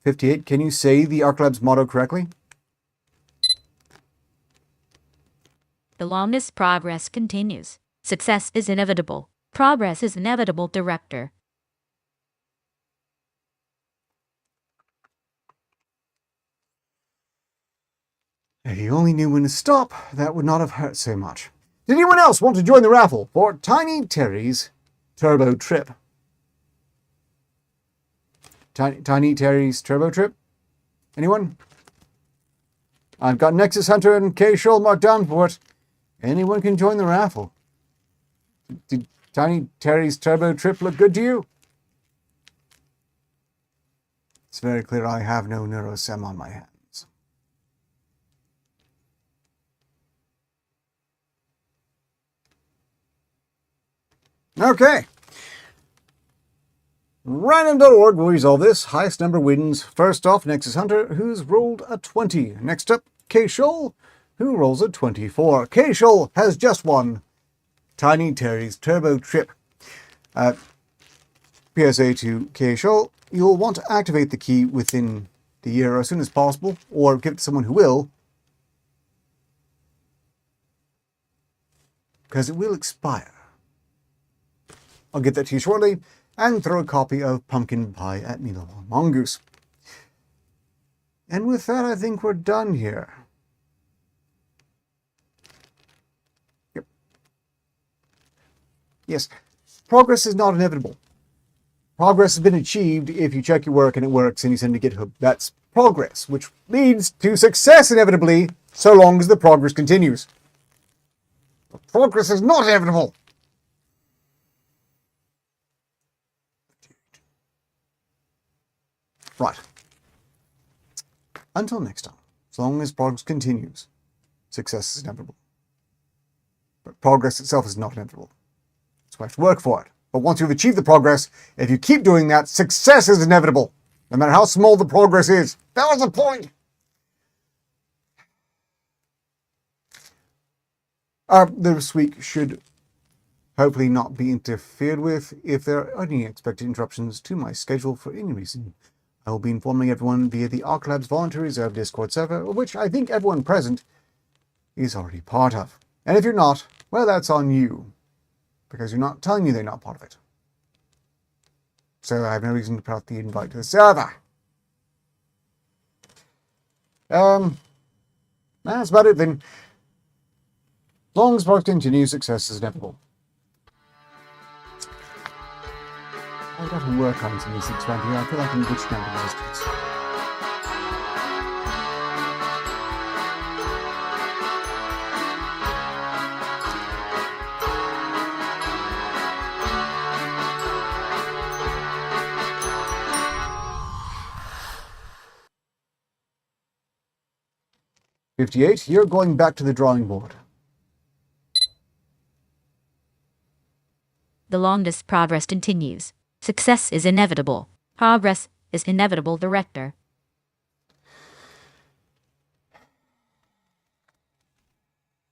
58, can you say the Arclab's motto correctly? The longest progress continues. Success is inevitable. Progress is inevitable, Director. If you only knew when to stop, that would not have hurt so much. Did anyone else want to join the raffle for Tiny Terry's Turbo Trip? Tiny Terry's Turbo Trip? Anyone? I've got Nexus Hunter and K. Scholl marked down for it. Anyone can join the raffle. Did Tiny Terry's Turbo Trip look good to you? It's very clear I have no neurosem on my hands. Okay. Random.org will resolve this. Highest number wins. First off, Nexus Hunter, who's rolled a 20. Next up, K. Scholl, who rolls a 24. K. Scholl has just won Tiny Terry's Turbo Trip. PSA to K. Scholl, you'll want to activate the key within the year as soon as possible, or give it to someone who will, because it will expire. I'll get that to you shortly, and throw a copy of Pumpkin Pie at me, little mongoose. And with that, I think we're done here. Yep. Yes, progress is not inevitable. Progress has been achieved if you check your work and it works and you send it to GitHub. That's progress, which leads to success inevitably, so long as the progress continues. But progress is not inevitable. Right. Until next time, as long as progress continues, success is inevitable. But progress itself is not inevitable. So we have to work for it. But once you've achieved the progress, if you keep doing that, success is inevitable. No matter how small the progress is. That was the point. This week should hopefully not be interfered with. If there are any unexpected interruptions to my schedule for any reason, I will be informing everyone via the Arc Labs Voluntary Reserve Discord server, which I think everyone present is already part of. And if you're not, well, that's on you, because you're not telling me they're not part of it. So I have no reason to put out the invite to the server. That's about it then. As long as progress continues, success is inevitable. I've got to work on some of these things around here. I feel like I'm glitching out the resistance. "58, you're going back to the drawing board." The longest progress continues. Success is inevitable. Progress is inevitable, Director.